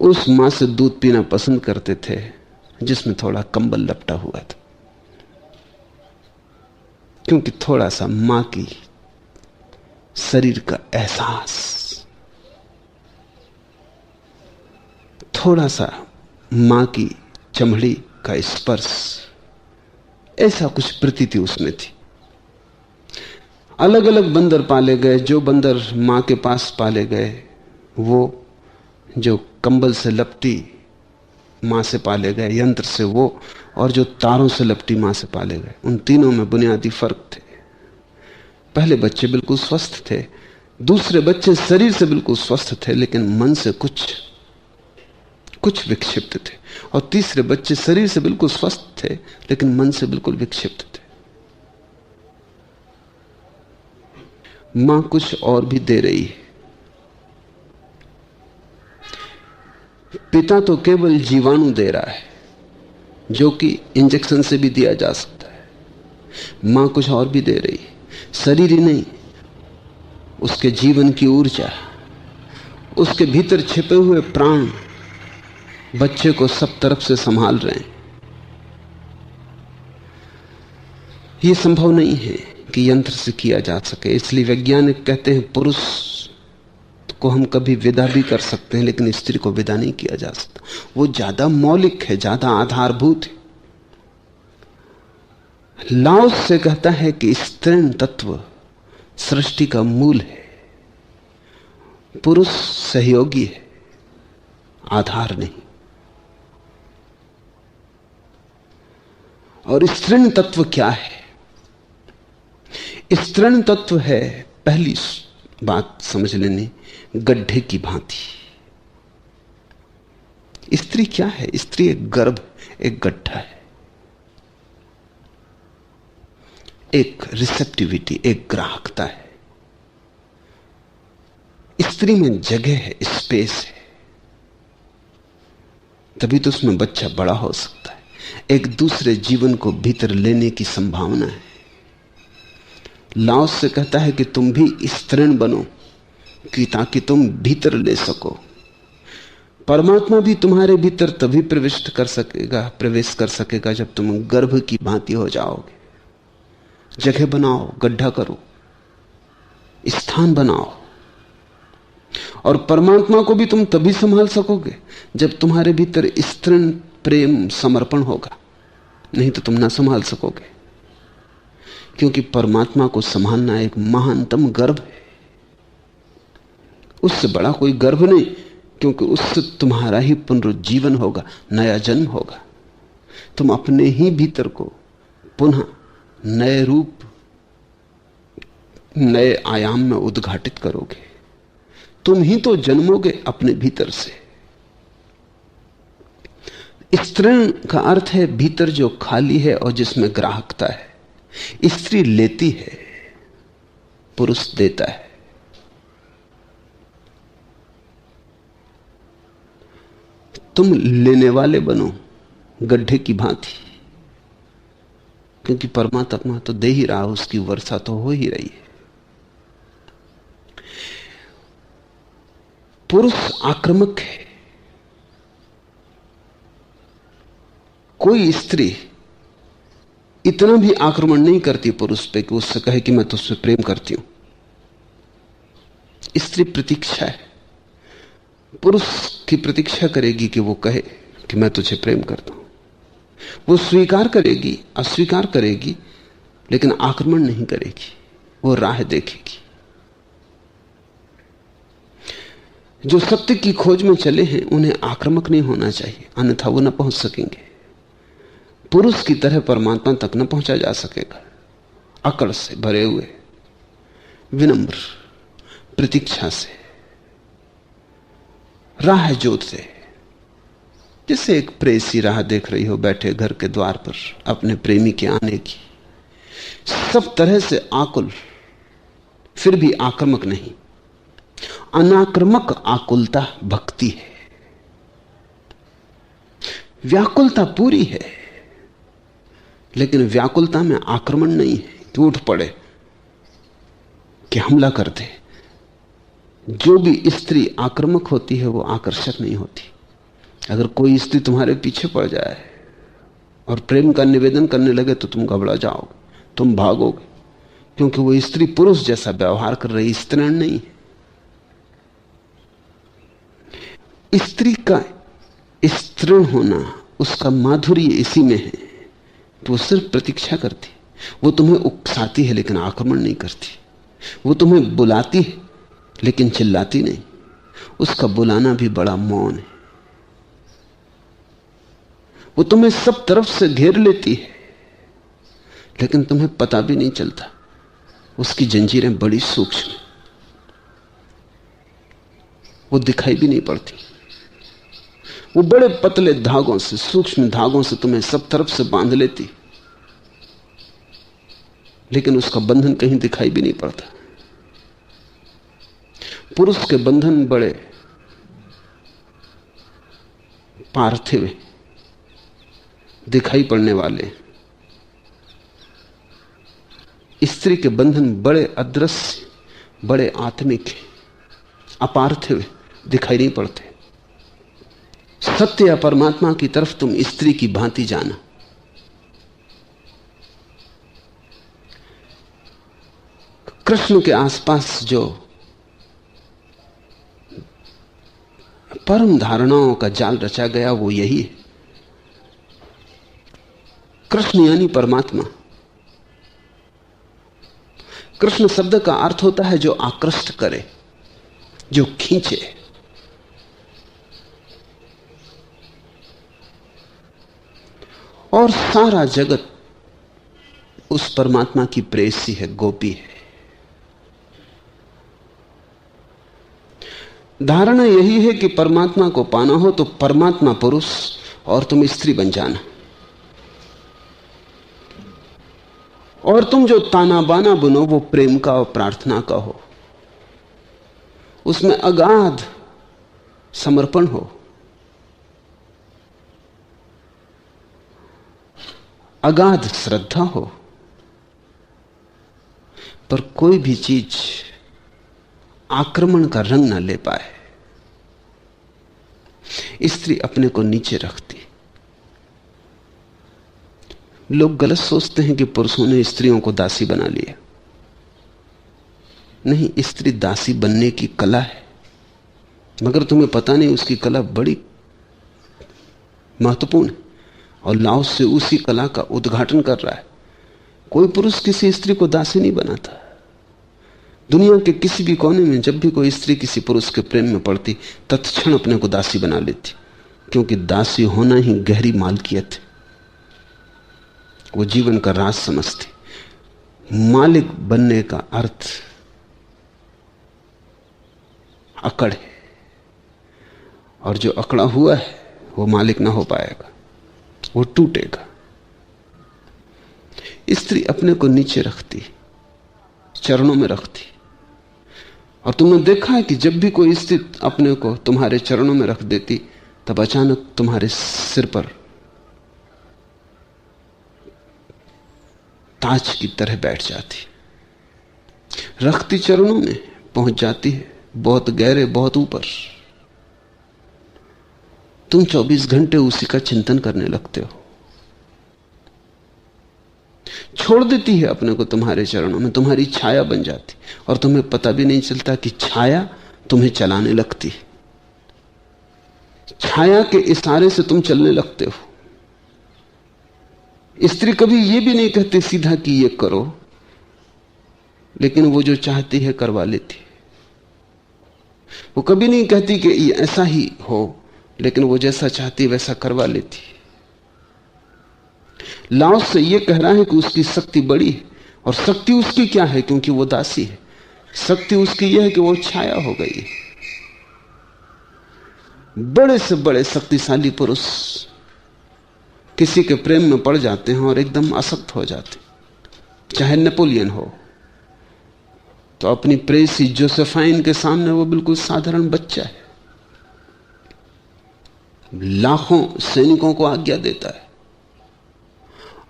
उस मां से दूध पीना पसंद करते थे जिसमें थोड़ा कंबल लपटा हुआ था, क्योंकि थोड़ा सा मां की शरीर का एहसास, थोड़ा सा मां की चमड़ी का स्पर्श, ऐसा कुछ प्रतीति उसमें थी। अलग अलग बंदर पाले गए। जो बंदर मां के पास पाले गए वो, जो कंबल से लपटी मां से पाले गए यंत्र से वो, और जो तारों से लपटी मां से पाले गए, उन तीनों में बुनियादी फर्क थे। पहले बच्चे बिल्कुल स्वस्थ थे, दूसरे बच्चे शरीर से बिल्कुल स्वस्थ थे लेकिन मन से कुछ विक्षिप्त थे, और तीसरे बच्चे शरीर से बिल्कुल स्वस्थ थे लेकिन मन से बिल्कुल विक्षिप्त थे। मां कुछ और भी दे रही है। पिता तो केवल जीवाणु दे रहा है जो कि इंजेक्शन से भी दिया जा सकता है। मां कुछ और भी दे रही है, शरीर ही नहीं, उसके जीवन की ऊर्जा, उसके भीतर छिपे हुए प्राण बच्चे को सब तरफ से संभाल रहे हैं। यह संभव नहीं है कि यंत्र से किया जा सके, इसलिए वैज्ञानिक कहते हैं पुरुष को हम कभी विदा भी कर सकते हैं लेकिन स्त्री को विदा नहीं किया जा सकता। वो ज्यादा मौलिक है, ज्यादा आधारभूत है। लाओस से कहता है कि स्त्रीण तत्व सृष्टि का मूल है, पुरुष सहयोगी है, आधार नहीं। और स्त्रीण तत्व क्या है? स्त्रीण तत्व है, पहली बात समझ लेनी, गड्ढे की भांति। स्त्री क्या है? स्त्री एक गर्भ, एक गड्ढा है, एक रिसेप्टिविटी, एक ग्राहकता है। स्त्री में जगह है, स्पेस है, तभी तो उसमें बच्चा बड़ा हो सकता है। एक दूसरे जीवन को भीतर लेने की संभावना है। लाओस से कहता है कि तुम भी स्त्रीण बनो कि ताकि तुम भीतर ले सको। परमात्मा भी तुम्हारे भीतर तभी प्रवेश कर सकेगा जब तुम गर्भ की भांति हो जाओगे। जगह बनाओ, गड्ढा करो, स्थान बनाओ। और परमात्मा को भी तुम तभी संभाल सकोगे जब तुम्हारे भीतर स्त्रीण प्रेम, समर्पण होगा, नहीं तो तुम ना संभाल सकोगे। क्योंकि परमात्मा को संभालना एक महानतम गर्भ है, उससे बड़ा कोई गर्भ नहीं, क्योंकि उससे तुम्हारा ही पुनरुज्जीवन होगा, नया जन्म होगा। तुम अपने ही भीतर को पुनः नए रूप, नए आयाम में उद्घाटित करोगे। तुम ही तो जन्मोगे अपने भीतर से। स्त्रीण का अर्थ है भीतर जो खाली है और जिसमें ग्राहकता है। स्त्री लेती है, पुरुष देता है। तुम लेने वाले बनो, गड्ढे की भांति, क्योंकि परमात्मा तो दे ही रहा, उसकी वर्षा तो हो ही रही है। पुरुष आक्रामक है। कोई स्त्री इतना भी आक्रमण नहीं करती पुरुष पे कि उससे कहे कि मैं तुझसे प्रेम करती हूं। स्त्री प्रतीक्षा है, पुरुष की प्रतीक्षा करेगी कि वो कहे कि मैं तुझे प्रेम करता हूं। वो स्वीकार करेगी, अस्वीकार करेगी, लेकिन आक्रमण नहीं करेगी, वो राह देखेगी। जो सत्य की खोज में चले हैं उन्हें आक्रामक नहीं होना चाहिए, अन्यथा वो न पहुंच सकेंगे। पुरुष की तरह परमात्मा तक न पहुंचा जा सकेगा। अकड़ से भरे हुए, विनम्र प्रतीक्षा से, राह जोते, जैसे एक प्रेसी राह देख रही हो बैठे घर के द्वार पर अपने प्रेमी के आने की, सब तरह से आकुल, फिर भी आक्रामक नहीं। अनाक्रामक आकुलता भक्ति है। व्याकुलता पूरी है, लेकिन व्याकुलता में आक्रमण नहीं है कि उठ पड़े, कि हमला कर दे। जो भी स्त्री आक्रामक होती है वो आकर्षक नहीं होती। अगर कोई स्त्री तुम्हारे पीछे पड़ जाए और प्रेम का निवेदन करने लगे तो तुम घबरा जाओगे, तुम भागोगे, क्योंकि वो स्त्री पुरुष जैसा व्यवहार कर रही, स्त्रीण नहीं है। स्त्री का स्त्रीण होना, उसका माधुर्य इसी में है कि वो सिर्फ प्रतीक्षा करती। वो तुम्हें उकसाती है लेकिन आक्रमण नहीं करती। वो तुम्हें बुलाती है लेकिन चिल्लाती नहीं। उसका बुलाना भी बड़ा मौन है। वो तुम्हें सब तरफ से घेर लेती है लेकिन तुम्हें पता भी नहीं चलता। उसकी जंजीरें बड़ी सूक्ष्म, वो दिखाई भी नहीं पड़ती। वो बड़े पतले धागों से, सूक्ष्म धागों से तुम्हें सब तरफ से बांध लेती, लेकिन उसका बंधन कहीं दिखाई भी नहीं पड़ता। पुरुष के बंधन बड़े पार्थिव, दिखाई पड़ने वाले। स्त्री के बंधन बड़े अदृश्य, बड़े आत्मिक, अपार्थिव, दिखाई नहीं पड़ते। सत्य या परमात्मा की तरफ तुम स्त्री की भांति जाना। कृष्ण के आसपास जो परम धारणाओं का जाल रचा गया वो यही है। कृष्ण यानी परमात्मा। कृष्ण शब्द का अर्थ होता है जो आकृष्ट करे, जो खींचे। और सारा जगत उस परमात्मा की प्रेयसी है, गोपी है। धारणा यही है कि परमात्मा को पाना हो तो परमात्मा पुरुष और तुम स्त्री बन जाना। और तुम जो ताना बाना बुनो वो प्रेम का और प्रार्थना का हो, उसमें अगाध समर्पण हो, अगाध श्रद्धा हो, पर कोई भी चीज आक्रमण का रंग ना ले पाए। स्त्री अपने को नीचे रखती। लोग गलत सोचते हैं कि पुरुषों ने स्त्रियों को दासी बना लिया। नहीं, स्त्री दासी बनने की कला है, मगर तुम्हें पता नहीं उसकी कला बड़ी महत्वपूर्ण है। और लाओस से उसी कला का उद्घाटन कर रहा है। कोई पुरुष किसी स्त्री को दासी नहीं बनाता। दुनिया के किसी भी कोने में जब भी कोई स्त्री किसी पुरुष के प्रेम में पड़ती, तत्क्षण अपने को दासी बना लेती, क्योंकि दासी होना ही गहरी मालकियत है। वो जीवन का राज समझती। मालिक बनने का अर्थ अकड़ है, और जो अकड़ा हुआ है वो मालिक ना हो पाएगा, वो टूटेगा। स्त्री अपने को नीचे रखती, चरणों में रखती। और तुमने देखा है कि जब भी कोई स्त्री अपने को तुम्हारे चरणों में रख देती, तब अचानक तुम्हारे सिर पर ताज की तरह बैठ जाती। रखती चरणों में, पहुंच जाती है बहुत गहरे, बहुत ऊपर। तुम 24 घंटे उसी का चिंतन करने लगते हो। छोड़ देती है अपने को तुम्हारे चरणों में, तुम्हारी छाया बन जाती, और तुम्हें पता भी नहीं चलता कि छाया तुम्हें चलाने लगती। छाया के इशारे से तुम चलने लगते हो। स्त्री कभी यह भी नहीं कहती सीधा कि ये करो, लेकिन वो जो चाहती है करवा लेती। वो कभी नहीं कहती कि ये ऐसा ही हो, लेकिन वो जैसा चाहती वैसा करवा लेती। लाओस से ये कह रहा है कि उसकी शक्ति बड़ी है, और शक्ति उसकी क्या है? क्योंकि वो दासी है। शक्ति उसकी यह है कि वो छाया हो गई है। बड़े से बड़े शक्तिशाली पुरुष किसी के प्रेम में पड़ जाते हैं और एकदम असक्त हो जाते हैं। चाहे नेपोलियन हो, तो अपनी प्रेसी जोसेफाइन के सामने वो बिल्कुल साधारण बच्चा है। लाखों सैनिकों को आज्ञा देता है।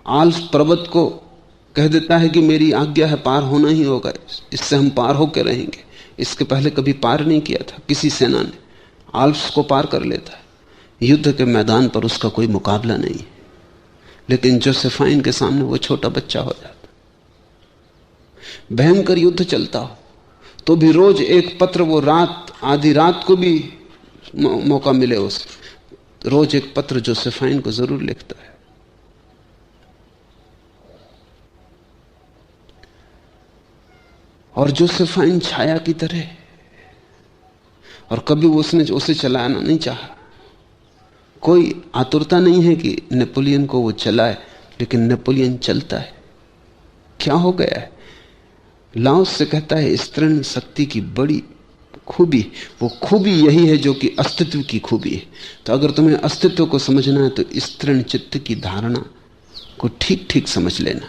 आल्प्स पर्वत को कह देता है कि मेरी आज्ञा है, पार होना ही होगा, इससे हम पार होकर रहेंगे। इसके पहले कभी पार नहीं किया था किसी सेना ने। आल्प्स को पार कर लेता है। युद्ध के मैदान पर उसका कोई मुकाबला नहीं, लेकिन जोसेफाइन के सामने वो छोटा बच्चा हो जाता। भयंकर युद्ध चलता हो तो भी रोज एक पत्र, वो रात, आधी रात को भी मौका मिले उसे, रोज एक पत्र जोसेफाइन को जरूर लिखता है। और जोसेफाइन छाया की तरह, और कभी उसने उसे चलाना नहीं चाहा। कोई आतुरता नहीं है कि नेपोलियन को वो चलाए, लेकिन नेपोलियन चलता है। क्या हो गया है? लाओस से कहता है स्त्रीण शक्ति की बड़ी खूबी, वो खूबी यही है जो कि अस्तित्व की खूबी है। तो अगर तुम्हें अस्तित्व को समझना है तो स्त्रीण चित्त की धारणा को ठीक ठीक समझ लेना।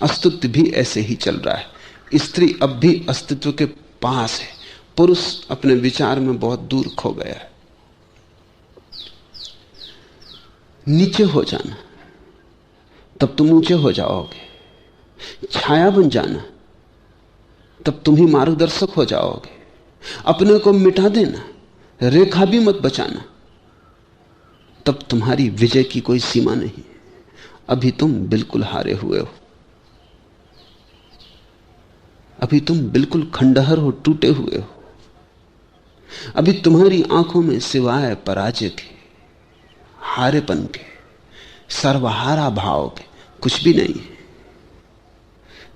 अस्तित्व भी ऐसे ही चल रहा है। स्त्री अब भी अस्तित्व के पास है। पुरुष अपने विचार में बहुत दूर खो गया है। नीचे हो जाना, तब तुम ऊंचे हो जाओगे। छाया बन जाना, तब तुम ही मार्गदर्शक हो जाओगे। अपने को मिटा देना, रेखा भी मत बचाना, तब तुम्हारी विजय की कोई सीमा नहीं। अभी तुम बिल्कुल हारे हुए हो। अभी तुम बिल्कुल खंडहर हो, टूटे हुए हो। अभी तुम्हारी आंखों में सिवाय पराजय के, हारेपन के, सर्वहारा भाव के कुछ भी नहीं है।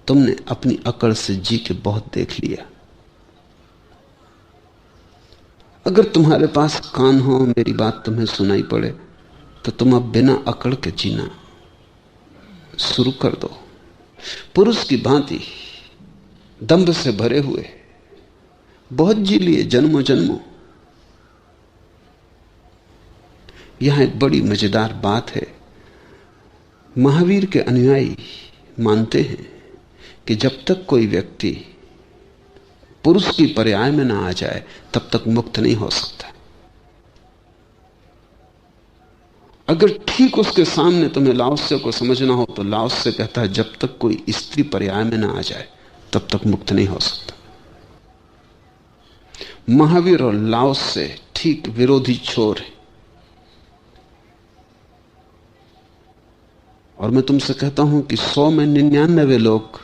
तुमने अपनी अकड़ से जी के बहुत देख लिया। अगर तुम्हारे पास कान हो, मेरी बात तुम्हें सुनाई पड़े, तो तुम अब बिना अकड़ के जीना शुरू कर दो। पुरुष की भांति दंभ से भरे हुए बहुत जी लिए जन्मों जन्मों। यहां एक बड़ी मजेदार बात है। महावीर के अनुयायी मानते हैं कि जब तक कोई व्यक्ति पुरुष की पर्याय में ना आ जाए, तब तक मुक्त नहीं हो सकता। अगर ठीक उसके सामने तुम्हें लाओस्य को समझना हो, तो लाओस्य कहता है जब तक कोई स्त्री पर्याय में ना आ जाए, तब तक मुक्त नहीं हो सकता। महावीर और लाओस्य ठीक विरोधी छोर है। और मैं तुमसे कहता हूं कि 100 में 99 लोग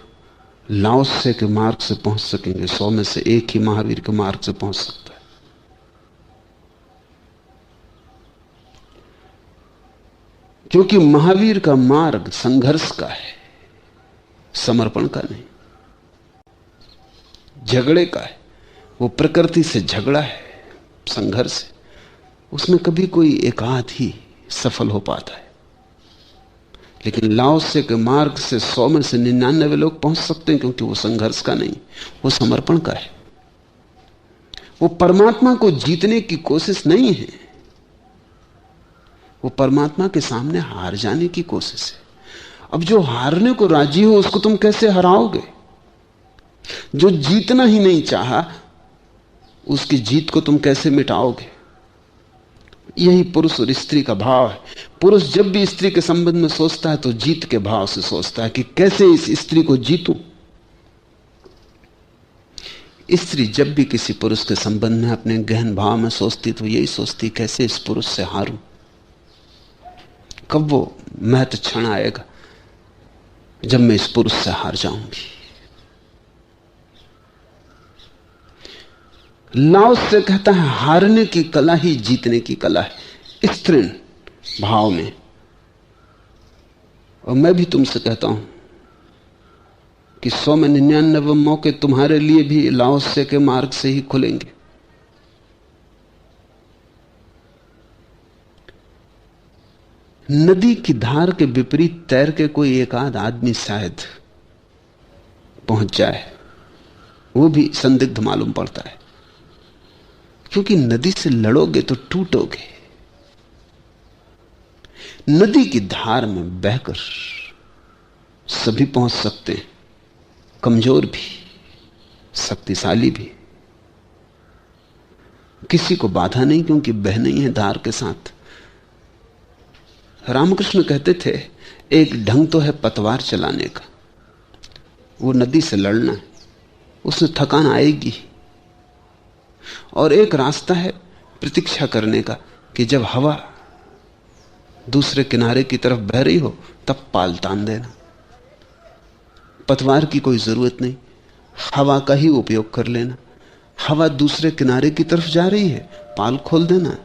लाओस्य के मार्ग से पहुंच सकेंगे। 100 में से एक ही महावीर के मार्ग से पहुंच सकता है। क्योंकि महावीर का मार्ग संघर्ष का है, समर्पण का नहीं, झगड़े का है। वो प्रकृति से झगड़ा है, संघर्ष है। उसमें कभी कोई एकाध ही सफल हो पाता है। लेकिन लाओस्य के मार्ग से 100 में से 99 लोग पहुंच सकते हैं, क्योंकि वो संघर्ष का नहीं, वो समर्पण का है। वो परमात्मा को जीतने की कोशिश नहीं है, वो परमात्मा के सामने हार जाने की कोशिश है। अब जो हारने को राजी हो, उसको तुम कैसे हराओगे? जो जीतना ही नहीं चाहा, उसकी जीत को तुम कैसे मिटाओगे? यही पुरुष और स्त्री का भाव है। पुरुष जब भी स्त्री के संबंध में सोचता है तो जीत के भाव से सोचता है कि कैसे इस स्त्री को जीतूं। स्त्री जब भी किसी पुरुष के संबंध में अपने गहन भाव में सोचती, तो यही सोचती कैसे इस पुरुष से हारूं। कब वो महत्व क्षण आएगा जब मैं इस पुरुष से हार जाऊंगी। लाओस्य कहता है हारने की कला ही जीतने की कला है, स्त्रीण भाव में। और मैं भी तुमसे कहता हूं कि 100 में 99 मौके तुम्हारे लिए भी लाओस्य के मार्ग से ही खुलेंगे। नदी की धार के विपरीत तैर के कोई एक आध आदमी शायद पहुंच जाए, वो भी संदिग्ध मालूम पड़ता है, क्योंकि नदी से लड़ोगे तो टूटोगे। नदी की धार में बहकर सभी पहुंच सकते हैं, कमजोर भी, शक्तिशाली भी। किसी को बाधा नहीं, क्योंकि बह नहीं है धार के साथ। रामकृष्ण कहते थे, एक ढंग तो है पतवार चलाने का, वो नदी से लड़ना है, उसमें थकान आएगी। और एक रास्ता है प्रतीक्षा करने का, कि जब हवा दूसरे किनारे की तरफ बह रही हो तब पाल तान देना। पतवार की कोई जरूरत नहीं, हवा का ही उपयोग कर लेना। हवा दूसरे किनारे की तरफ जा रही है, पाल खोल देना,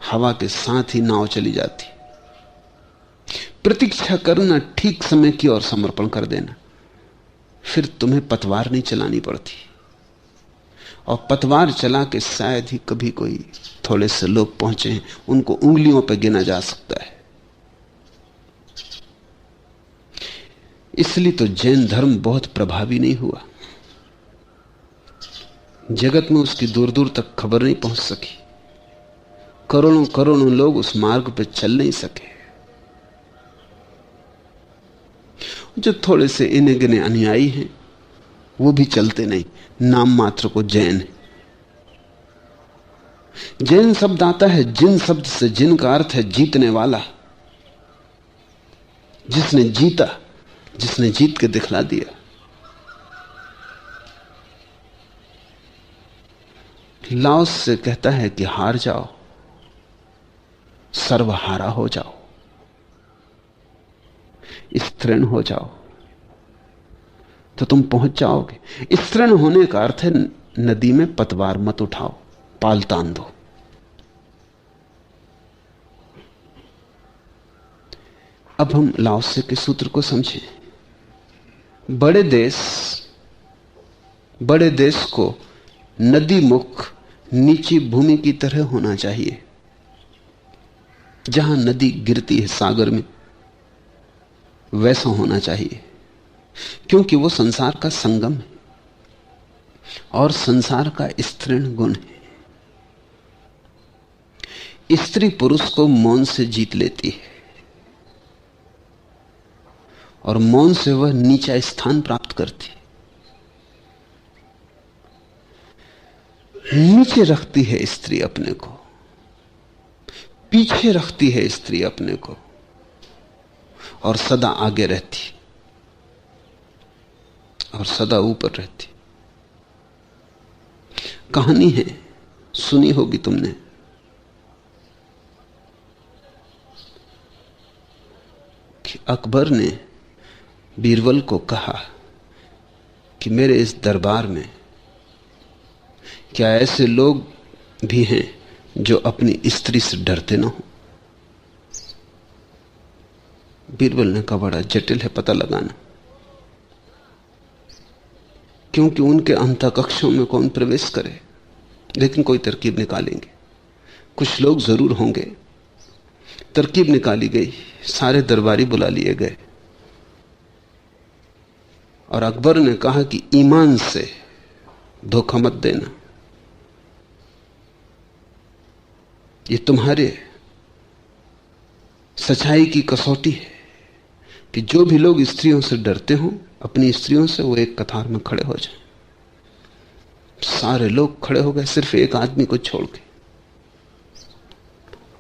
हवा के साथ ही नाव चली जाती। प्रतीक्षा करना, ठीक समय की ओर समर्पण कर देना, फिर तुम्हें पतवार नहीं चलानी पड़ती। और पतवार चला के शायद ही कभी कोई थोड़े से लोग पहुंचे हैं, उनको उंगलियों पर गिना जा सकता है। इसलिए तो जैन धर्म बहुत प्रभावी नहीं हुआ, जगत में उसकी दूर दूर तक खबर नहीं पहुंच सकी। करोड़ों करोड़ों लोग उस मार्ग पर चल नहीं सके। जो थोड़े से इने गिने अनुयायी हैं वो भी चलते नहीं, नाम मात्र को जैन है। जैन शब्द आता है जिन शब्द से, जिन का अर्थ है जीतने वाला, जिसने जीता, जिसने जीत के दिखला दिया। लाओस से कहता है कि हार जाओ, सर्वहारा हो जाओ, स्तृण हो जाओ, तो तुम पहुंच जाओगे। स्तृण होने का अर्थ है नदी में पतवार मत उठाओ, पाल तान दो। अब हम लाओसे के सूत्र को समझें। बड़े देश को नदी मुख नीची भूमि की तरह होना चाहिए, जहां नदी गिरती है सागर में, वैसा होना चाहिए, क्योंकि वो संसार का संगम है और संसार का स्तृण गुण है। स्त्री पुरुष को मौन से जीत लेती है और मौन से वह नीचा स्थान प्राप्त करती है। नीचे रखती है स्त्री अपने को, पीछे रखती है स्त्री अपने को, और सदा आगे रहती और सदा ऊपर रहती। कहानी है, सुनी होगी तुमने, कि अकबर ने बीरबल को कहा कि मेरे इस दरबार में क्या ऐसे लोग भी हैं जो अपनी स्त्री से डरते ना हो। बीरबल ने कहा बड़ा जटिल है पता लगाना, क्योंकि उनके अंतःकक्षों में कौन प्रवेश करे, लेकिन कोई तरकीब निकालेंगे, कुछ लोग जरूर होंगे। तरकीब निकाली गई, सारे दरबारी बुला लिए गए और अकबर ने कहा कि ईमान से धोखा मत देना, ये तुम्हारे सच्चाई की कसौटी है कि जो भी लोग स्त्रियों से डरते हों, अपनी स्त्रियों से, वो एक कतार में खड़े हो जाएं। सारे लोग खड़े हो गए, सिर्फ एक आदमी को छोड़ के।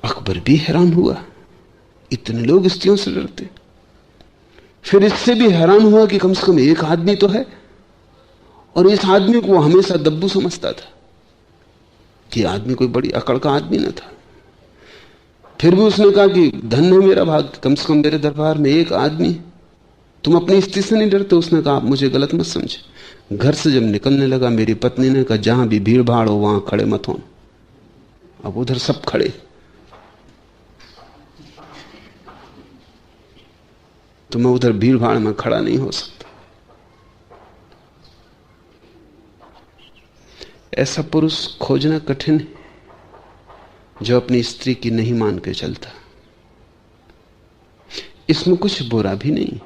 अकबर भी हैरान हुआ, इतने लोग स्त्रियों से डरते। फिर इससे भी हैरान हुआ कि कम से कम एक आदमी तो है, और इस आदमी को वो हमेशा दब्बू समझता था कि आदमी कोई बड़ी अकड़ का आदमी न था। फिर भी उसने कहा कि धन्य है मेरा भाग, कम से कम मेरे दरबार में एक आदमी। तुम अपनी स्त्री से नहीं डरते? उसने कहा आप मुझे गलत मत समझे। घर से जब निकलने लगा मेरी पत्नी ने कहा जहां भी भीड़ भाड़ हो वहां खड़े मत हो। अब उधर सब खड़े, तो मैं उधर भीड़ भाड़ में खड़ा नहीं हो सकता। ऐसा पुरुष खोजना कठिन है जो अपनी स्त्री की नहीं मान के चलता। इसमें कुछ बुरा भी नहीं,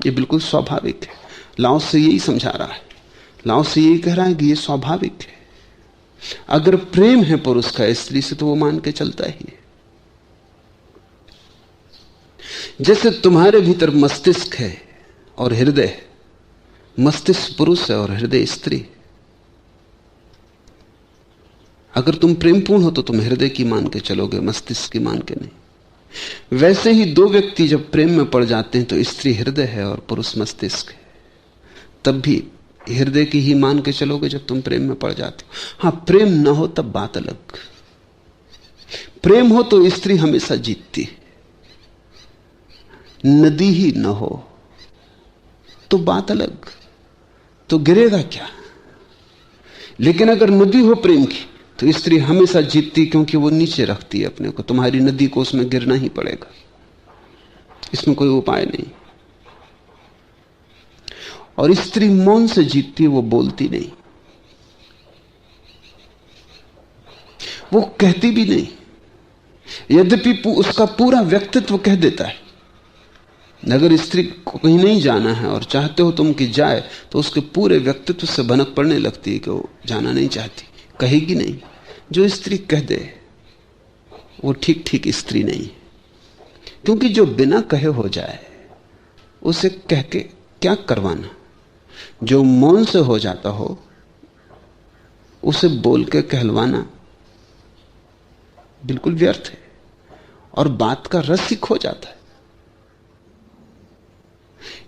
ये बिल्कुल स्वाभाविक है। लाओस से यही समझा रहा है, लाओस से यही कह रहा है कि ये स्वाभाविक है। अगर प्रेम है पुरुष का स्त्री से तो वो मान के चलता ही है। जैसे तुम्हारे भीतर मस्तिष्क है और हृदय है, मस्तिष्क पुरुष है और हृदय स्त्री। अगर तुम प्रेमपूर्ण हो तो तुम हृदय की मान के चलोगे, मस्तिष्क की मान के नहीं। वैसे ही दो व्यक्ति जब प्रेम में पड़ जाते हैं तो स्त्री हृदय है और पुरुष मस्तिष्क है। तब भी हृदय की ही मान के चलोगे जब तुम प्रेम में पड़ जाते हो। हां, प्रेम ना हो तब बात अलग। प्रेम हो तो स्त्री हमेशा जीतती है। नदी ही ना हो तो बात अलग, तो गिरेगा क्या। लेकिन अगर नदी हो प्रेम की तो स्त्री हमेशा जीतती, क्योंकि वो नीचे रखती है अपने को। तुम्हारी नदी को उसमें गिरना ही पड़ेगा, इसमें कोई उपाय नहीं। और स्त्री मौन से जीतती है, वो बोलती नहीं, वो कहती भी नहीं, यद्यपि उसका पूरा व्यक्तित्व कह देता है। अगर स्त्री को कहीं नहीं जाना है और चाहते हो तुम कि जाए, तो उसके पूरे व्यक्तित्व से भनक पड़ने लगती है कि वो जाना नहीं चाहती, कहेगी नहीं। जो स्त्री कह दे वो ठीक ठीक स्त्री नहीं, क्योंकि जो बिना कहे हो जाए उसे कह के क्या करवाना। जो मौन से हो जाता हो उसे बोल के कहलवाना बिल्कुल व्यर्थ है और बात का रस ही खो जाता है।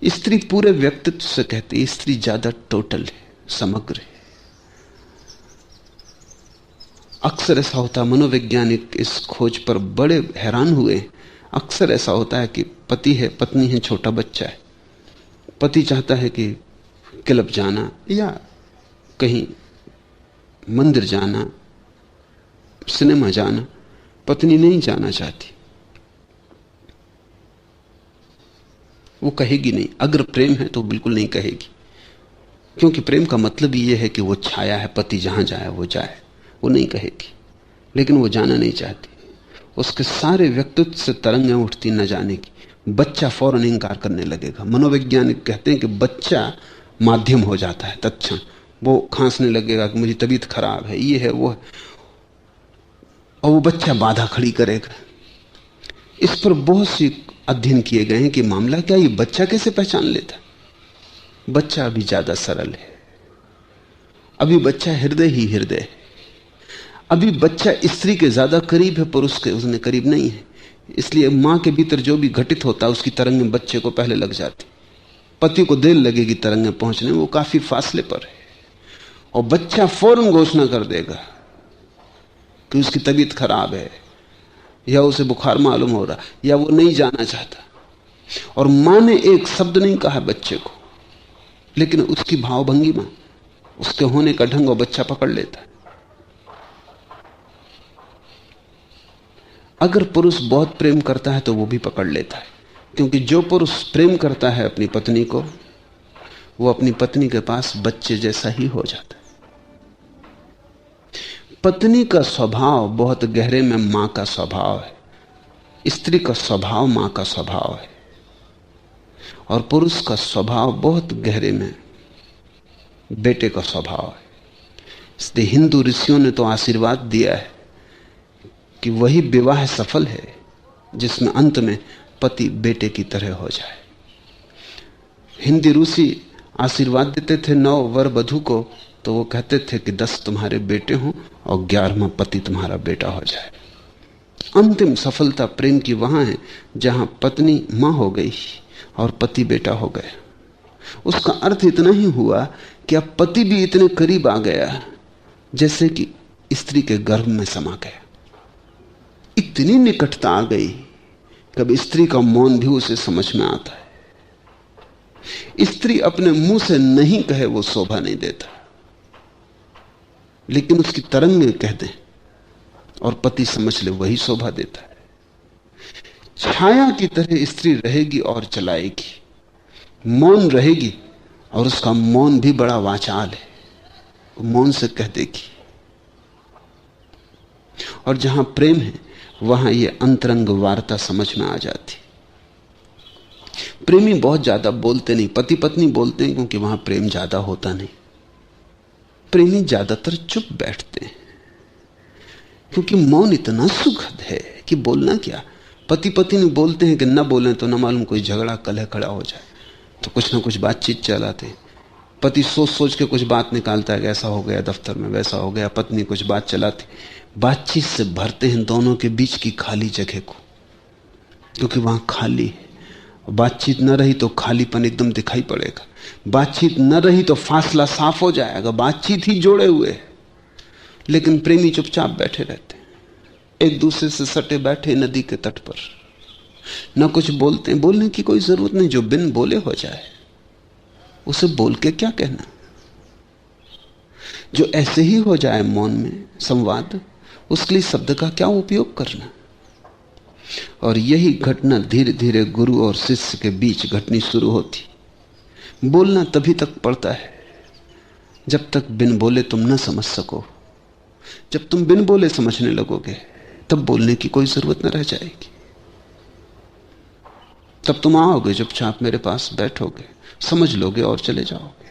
स्त्री पूरे व्यक्तित्व से कहती है, स्त्री ज्यादा टोटल है, समग्र है। अक्सर ऐसा होता है, मनोवैज्ञानिक इस खोज पर बड़े हैरान हुए। अक्सर ऐसा होता है कि पति है, पत्नी है, छोटा बच्चा है। पति चाहता है कि क्लब जाना या कहीं मंदिर जाना, सिनेमा जाना, पत्नी नहीं जाना चाहती। वो कहेगी नहीं। अगर प्रेम है तो बिल्कुल नहीं कहेगी, क्योंकि प्रेम का मतलब ही यह है कि वो छाया है, पति जहां जाए वो जाए। वो नहीं कहेगी, लेकिन वो जाना नहीं चाहती। उसके सारे व्यक्तित्व से तरंगें उठती न जाने की। बच्चा फौरन इंकार करने लगेगा। मनोवैज्ञानिक कहते हैं कि बच्चा माध्यम हो जाता है तत्क्षण। वो खांसने लगेगा कि मुझे तबीयत खराब है, ये है, वो है, और वो बच्चा बाधा खड़ी करेगा। इस पर बहुत सी अध्ययन किए गए हैं कि मामला क्या, ये बच्चा कैसे पहचान लेता। बच्चा अभी ज्यादा सरल है, अभी बच्चा हृदय ही हृदय है। अभी बच्चा स्त्री के ज्यादा करीब है, पुरुष के उसने करीब नहीं है। इसलिए मां के भीतर जो भी घटित होता है उसकी तरंगें बच्चे को पहले लग जाती। पति को देर लगेगी तरंगें पहुंचने में, वो काफी फासले पर है, और बच्चा फौरन घोषणा कर देगा कि उसकी तबीयत खराब है, या उसे बुखार मालूम हो रहा, या वो नहीं जाना चाहता। और मां ने एक शब्द नहीं कहा बच्चे को, लेकिन उसकी भावभंगिमा, उसके होने का ढंग वो बच्चा पकड़ लेता है। अगर पुरुष बहुत प्रेम करता है तो वो भी पकड़ लेता है, क्योंकि जो पुरुष प्रेम करता है अपनी पत्नी को, वो अपनी पत्नी के पास बच्चे जैसा ही हो जाता है। पत्नी का स्वभाव बहुत गहरे में मां का स्वभाव है, स्त्री का स्वभाव मां का स्वभाव है, और पुरुष का स्वभाव बहुत गहरे में बेटे का स्वभाव है। इसलिए हिंदू ऋषियों ने तो आशीर्वाद दिया है कि वही विवाह सफल है जिसमें अंत में पति बेटे की तरह हो जाए। हिंदी ऋषि आशीर्वाद देते थे 9 वर वधू को, तो वो कहते थे कि 10 तुम्हारे बेटे हों और 11वां पति तुम्हारा बेटा हो जाए। अंतिम सफलता प्रेम की वहां है जहां पत्नी मां हो गई और पति बेटा हो गया। उसका अर्थ इतना ही हुआ कि अब पति भी इतने करीब आ गया जैसे कि स्त्री के गर्भ में समा गया। इतनी निकटता आ गई कि अब स्त्री का मौन भी उसे समझ में आता है। स्त्री अपने मुंह से नहीं कहे वो शोभा नहीं देता, लेकिन उसकी तरंगें कह दें और पति समझ ले वही शोभा देता है। छाया की तरह स्त्री रहेगी और चलाएगी, मौन रहेगी, और उसका मौन भी बड़ा वाचाल है, वो मौन से कह देगी। और जहां प्रेम है वहां ये अंतरंग वार्ता समझ में आ जाती। प्रेमी बहुत ज्यादा बोलते नहीं, पति पत्नी बोलते हैं क्योंकि वहां प्रेम ज्यादा होता नहीं। प्रेमी ज्यादातर चुप बैठते हैं क्योंकि मौन इतना सुखद है कि बोलना क्या। पति पत्नी बोलते हैं कि न बोलें तो न मालूम कोई झगड़ा कलह खड़ा हो जाए, तो कुछ ना कुछ बातचीत चलाते हैं। पति सोच सोच के कुछ बात निकालता है कि ऐसा हो गया दफ्तर में, वैसा हो गया। पत्नी कुछ बात चलाती, बातचीत से भरते हैं दोनों के बीच की खाली जगह को, क्योंकि वहां खाली है। बातचीत न रही तो खालीपन एकदम दिखाई पड़ेगा, बातचीत न रही तो फासला साफ हो जाएगा। बातचीत ही जोड़े हुए है, लेकिन प्रेमी चुपचाप बैठे रहते हैं, एक दूसरे से सटे बैठे नदी के तट पर, न कुछ बोलते हैं। बोलने की कोई जरूरत नहीं, जो बिन बोले हो जाए उसे बोल के क्या कहना। जो ऐसे ही हो जाए मौन में संवाद, उसके लिए शब्द का क्या उपयोग करना। और यही घटना धीरे धीरे गुरु और शिष्य के बीच घटनी शुरू होती। बोलना तभी तक पड़ता है जब तक बिन बोले तुम न समझ सको। जब तुम बिन बोले समझने लगोगे तब बोलने की कोई जरूरत न रह जाएगी। तब तुम आओगे चुपचाप मेरे पास बैठोगे, समझ लोगे और चले जाओगे।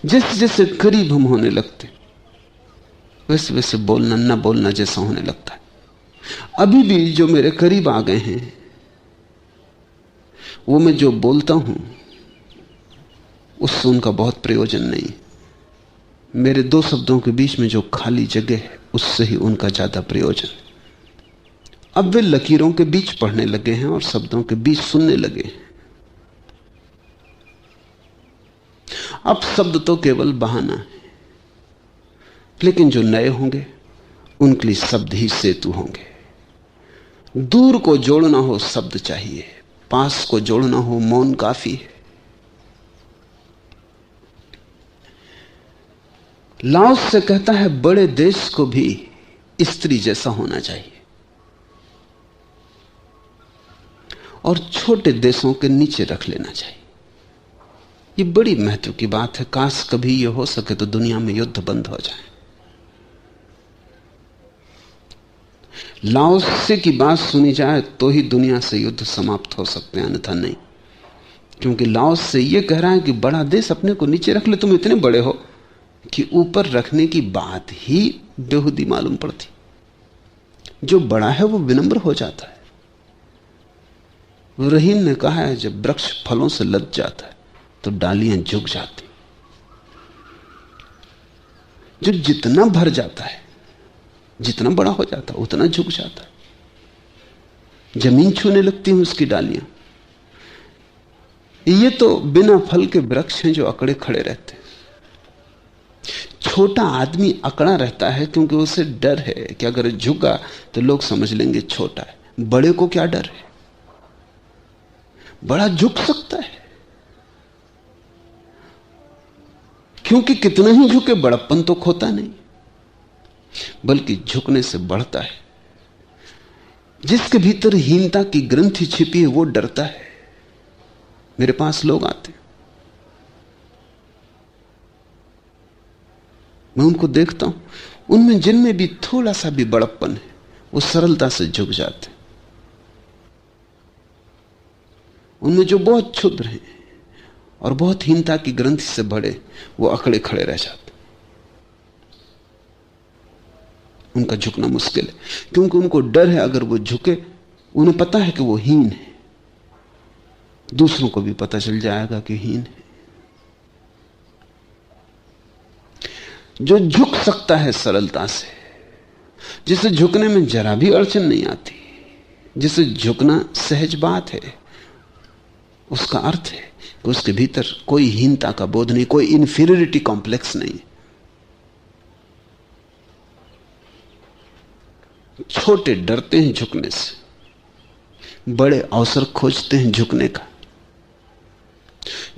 जैसे जैसे करीब हम होने लगते वैसे वैसे बोलना न बोलना जैसा होने लगता है। अभी भी जो मेरे करीब आ गए हैं वो मैं जो बोलता हूं उससे उनका बहुत प्रयोजन नहीं। मेरे दो शब्दों के बीच में जो खाली जगह है उससे ही उनका ज्यादा प्रयोजन। अब वे लकीरों के बीच पढ़ने लगे हैं और शब्दों के बीच सुनने लगे हैं। अब शब्द तो केवल बहाना है, लेकिन जो नए होंगे उनके लिए शब्द ही सेतु होंगे। दूर को जोड़ना हो शब्द चाहिए, पास को जोड़ना हो मौन काफी है। लाओस से कहता है बड़े देश को भी स्त्री जैसा होना चाहिए और छोटे देशों के नीचे रख लेना चाहिए। ये बड़ी महत्व की बात है। काश कभी ये हो सके तो दुनिया में युद्ध बंद हो जाए। लाओस की बात सुनी जाए तो ही दुनिया से युद्ध समाप्त हो सकते हैं, अन्यथा नहीं। क्योंकि लाओस से यह कह रहा है कि बड़ा देश अपने को नीचे रख ले। तुम इतने बड़े हो कि ऊपर रखने की बात ही बेहुदी मालूम पड़ती। जो बड़ा है वो विनम्र हो जाता है। रहीम ने कहा है जब वृक्ष फलों से लद जाता है तो डालियां झुक जाती। जो जितना भर जाता है, जितना बड़ा हो जाता है उतना झुक जाता है, जमीन छूने लगती हैं उसकी डालियां। ये तो बिना फल के वृक्ष हैं जो अकड़े खड़े रहते हैं। छोटा आदमी अकड़ा रहता है क्योंकि उसे डर है कि अगर झुका तो लोग समझ लेंगे छोटा है। बड़े को क्या डर है? बड़ा झुक सकता है क्योंकि कितना ही झुके बड़प्पन तो खोता नहीं, बल्कि झुकने से बढ़ता है। जिसके भीतर हीनता की ग्रंथि छिपी है वो डरता है। मेरे पास लोग आते, मैं उनको देखता हूं, उनमें जिनमें भी थोड़ा सा भी बड़प्पन है वो सरलता से झुक जाते। उनमें जो बहुत क्षुद्र हैं और बहुत हीनता की ग्रंथि से भरे वो अकड़े खड़े रह जाते। उनका झुकना मुश्किल है क्योंकि उनको डर है अगर वो झुके, उन्हें पता है कि वो हीन है, दूसरों को भी पता चल जाएगा कि हीन है। जो झुक सकता है सरलता से, जिसे झुकने में जरा भी अड़चन नहीं आती, जिसे झुकना सहज बात है, उसका अर्थ है कि उसके भीतर कोई हीनता का बोध नहीं, कोई इंफीरियरिटी कॉम्प्लेक्स नहीं। छोटे डरते हैं झुकने से, बड़े अवसर खोजते हैं झुकने का।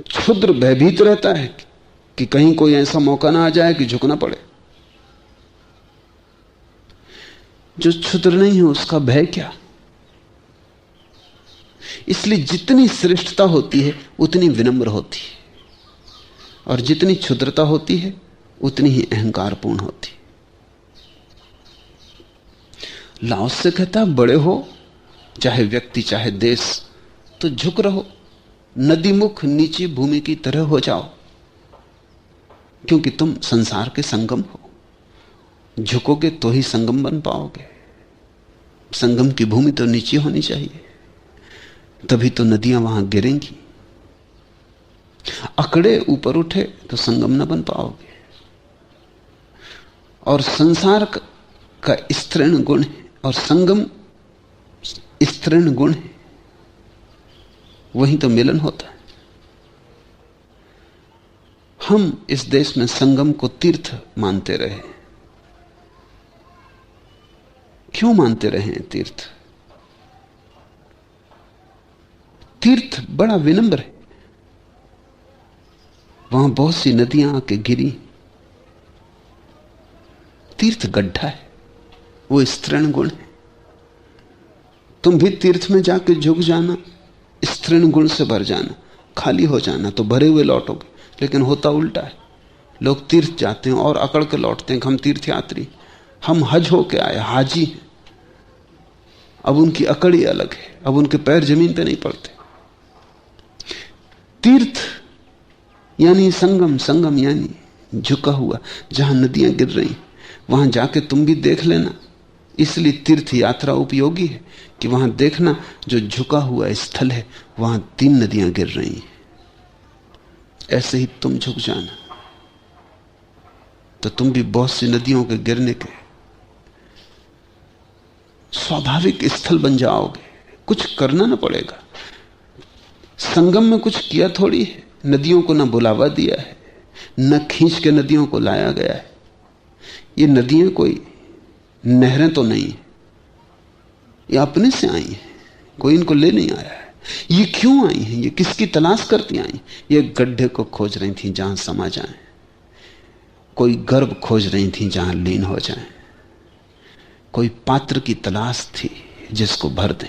क्षुद्र भयभीत रहता है कि कहीं कोई ऐसा मौका ना आ जाए कि झुकना पड़े। जो क्षुद्र नहीं है उसका भय क्या? इसलिए जितनी श्रेष्ठता होती है उतनी विनम्र होती है, और जितनी क्षुद्रता होती है उतनी ही अहंकारपूर्ण होती है। लाओस से कहता बड़े हो चाहे व्यक्ति चाहे देश, तो झुक रहो, नदीमुख नीची भूमि की तरह हो जाओ, क्योंकि तुम संसार के संगम हो। झुकोगे तो ही संगम बन पाओगे। संगम की भूमि तो नीची होनी चाहिए, तभी तो नदियां वहां गिरेंगी। अकड़े ऊपर उठे तो संगम न बन पाओगे। और संसार का स्तृण गुण है और संगम स्तृण गुण है, वहीं तो मिलन होता है। हम इस देश में संगम को तीर्थ मानते रहे। क्यों मानते रहे हैं तीर्थ? तीर्थ बड़ा विनम्र है। वहां बहुत सी नदियां आके गिरी, तीर्थ गड्ढा है, वो स्तृण गुण है। तुम भी तीर्थ में जाके झुक जाना, स्तृण गुण से भर जाना, खाली हो जाना, तो भरे हुए लौटोगे। लेकिन होता उल्टा है। लोग तीर्थ जाते हैं और अकड़ के लौटते हैं कि हम तीर्थयात्री, हम हज होके आए, हाजी हैं। अब उनकी अकड़ ही अलग है, अब उनके पैर जमीन पे नहीं पड़ते। तीर्थ यानी संगम, संगम यानी झुका हुआ, जहां नदियां गिर रही, वहां जाके तुम भी देख लेना। इसलिए तीर्थ यात्रा उपयोगी है कि वहां देखना जो झुका हुआ स्थल है, वहां 3 नदियां गिर रही हैं। ऐसे ही तुम झुक जाना तो तुम भी बहुत सी नदियों के गिरने के स्वाभाविक स्थल बन जाओगे। कुछ करना ना पड़ेगा। संगम में कुछ किया थोड़ी है, नदियों को ना बुलावा दिया है, न खींच के नदियों को लाया गया है। ये नदियां कोई नहरें तो नहीं है, ये अपने से आई हैं, कोई इनको ले नहीं आया है। ये क्यों आई हैं? ये किसकी तलाश करती आई? ये गड्ढे को खोज रही थी जहां समा जाए, कोई गर्भ खोज रही थी जहां लीन हो जाए, कोई पात्र की तलाश थी जिसको भर दें।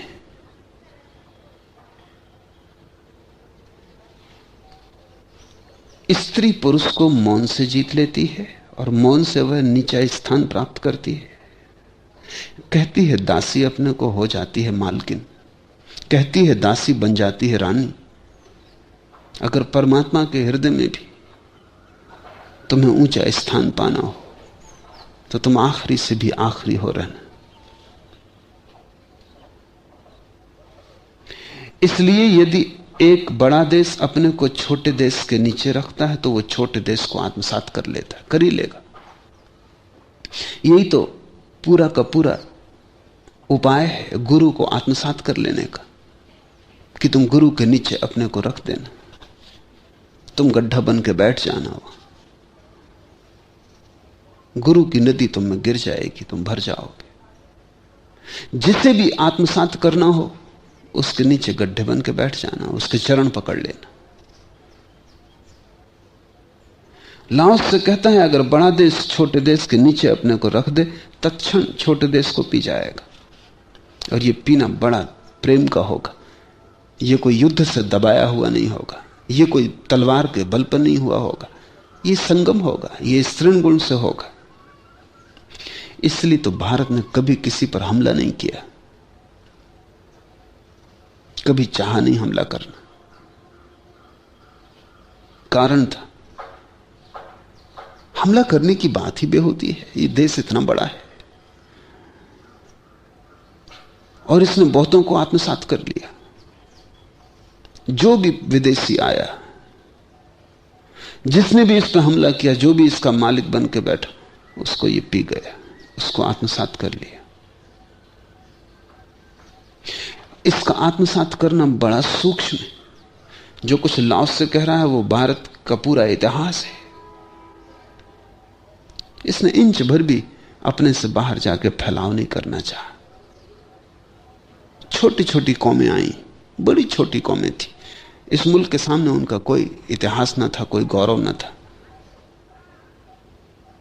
स्त्री पुरुष को मौन से जीत लेती है और मौन से वह नीचा स्थान प्राप्त करती है। कहती है दासी अपने को हो जाती है मालकिन, कहती है दासी बन जाती है रानी। अगर परमात्मा के हृदय में भी तुम्हें ऊंचा स्थान पाना हो तो तुम आखिरी से भी आखिरी हो रहना। इसलिए यदि एक बड़ा देश अपने को छोटे देश के नीचे रखता है तो वो छोटे देश को आत्मसात कर लेता है, कर ही लेगा। यही तो पूरा का पूरा उपाय है गुरु को आत्मसात कर लेने का, कि तुम गुरु के नीचे अपने को रख देना, तुम गड्ढा बन के बैठ जाना। वहां गुरु की नदी तुम में गिर जाएगी, तुम भर जाओगे। जिसे भी आत्मसात करना हो उसके नीचे गड्ढे बन के बैठ जाना, उसके चरण पकड़ लेना। लाओस से कहता है अगर बड़ा देश छोटे देश के नीचे अपने को रख दे, तत्क्षण छोटे देश को पी जाएगा। और ये पीना बड़ा प्रेम का होगा। ये कोई युद्ध से दबाया हुआ नहीं होगा, ये कोई तलवार के बल पर नहीं हुआ होगा, ये संगम होगा, ये स्तृण गुण से होगा। इसलिए तो भारत ने कभी किसी पर हमला नहीं किया, कभी चाहा नहीं हमला करना। कारण था, हमला करने की बात ही बेहोती है। ये देश इतना बड़ा है और इसने बहुतों को आत्मसात कर लिया। जो भी विदेशी आया, जिसने भी इस पर हमला किया, जो भी इसका मालिक बन के बैठा, उसको ये पी गया, उसको आत्मसात कर लिया। इसका आत्मसात करना बड़ा सूक्ष्म है। जो कुछ लाओस से कह रहा है वो भारत का पूरा इतिहास है। इसने इंच भर भी अपने से बाहर जाके फैलाव नहीं करना चाहा। छोटी छोटी कौमें आई, बड़ी छोटी कौमें थी। इस मुल्क के सामने उनका कोई इतिहास न था, कोई गौरव न था।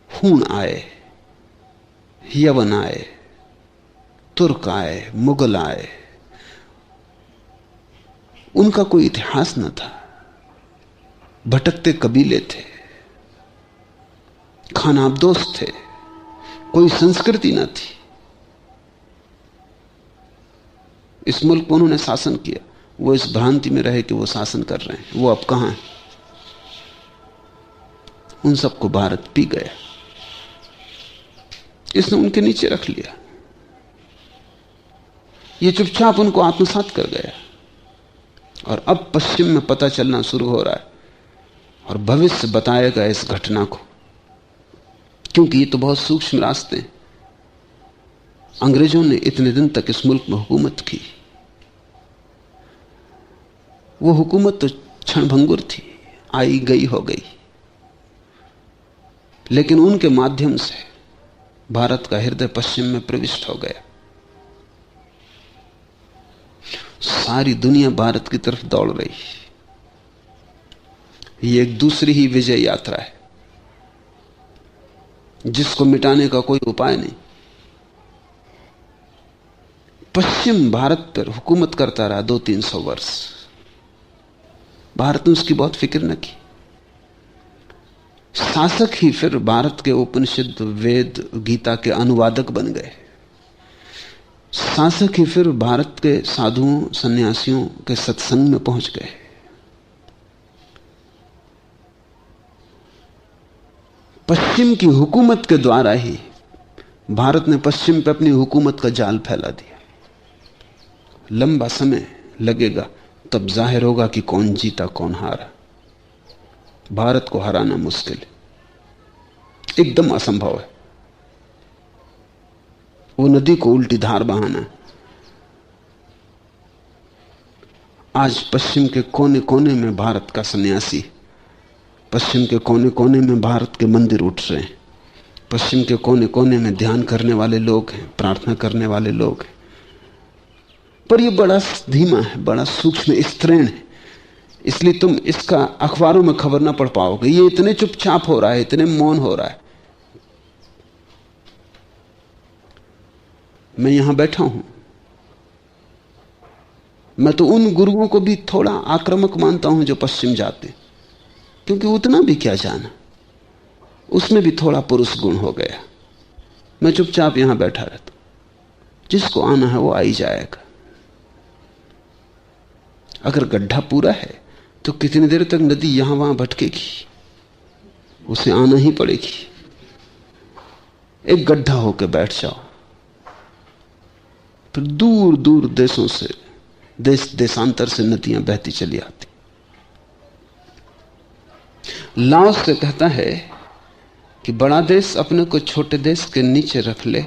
हूण आए, यवन आए, तुर्क आए, मुगल आए, उनका कोई इतिहास न था। भटकते कबीले थे, खानाबदोश थे, कोई संस्कृति न थी। इस मुल्क पर उन्होंने शासन किया, वो इस भ्रांति में रहे कि वो शासन कर रहे हैं। वो अब कहां है? उन सबको भारत पी गया, इसने उनके नीचे रख लिया। ये चुपचाप उनको आत्मसात कर गया। और अब पश्चिम में पता चलना शुरू हो रहा है और भविष्य बताएगा इस घटना को, क्योंकि ये तो बहुत सूक्ष्म रास्ते हैं। अंग्रेजों ने इतने दिन तक इस मुल्क में हुकूमत की, वो हुकूमत तो क्षणभंगुर थी, आई गई हो गई, लेकिन उनके माध्यम से भारत का हृदय पश्चिम में प्रविष्ट हो गया। सारी दुनिया भारत की तरफ दौड़ रही। ये एक दूसरी ही विजय यात्रा है जिसको मिटाने का कोई उपाय नहीं। पश्चिम भारत पर हुकूमत करता रहा 200-300 वर्ष। भारत ने उसकी बहुत फिक्र न की। शासक ही फिर भारत के उपनिषद, वेद, गीता के अनुवादक बन गए। शासक ही फिर भारत के साधुओं, सन्यासियों के सत्संग में पहुंच गए। पश्चिम की हुकूमत के द्वारा ही भारत ने पश्चिम पर अपनी हुकूमत का जाल फैला दिया। लंबा समय लगेगा, तब जाहिर होगा कि कौन जीता कौन हारा। भारत को हराना मुश्किल है, एकदम असंभव है। वो नदी को उल्टी धार बहाना। आज पश्चिम के कोने कोने में भारत का सन्यासी, पश्चिम के कोने कोने में भारत के मंदिर उठ रहे हैं, पश्चिम के कोने कोने में ध्यान करने वाले लोग हैं, प्रार्थना करने वाले लोग हैं। पर यह बड़ा धीमा है, बड़ा सूक्ष्म स्तरण है, इसलिए तुम इसका अखबारों में खबर ना पढ़ पाओगे। ये इतने चुपचाप हो रहा है, इतने मौन हो रहा है। मैं यहां बैठा हूं, मैं तो उन गुरुओं को भी थोड़ा आक्रामक मानता हूं जो पश्चिम जाते, क्योंकि उतना भी क्या जाना, उसमें भी थोड़ा पुरुष गुण हो गया। मैं चुपचाप यहां बैठा रहता हूं, जिसको आना है वो आ ही जाएगा। अगर गड्ढा पूरा है तो कितनी देर तक नदी यहां वहां भटकेगी, उसे आना ही पड़ेगी। एक गड्ढा होकर बैठ जाओ, फिर दूर दूर देशों से, देशांतर से नदियां बहती चली आती। लाओस से कहता है कि बड़ा देश अपने को छोटे देश के नीचे रख ले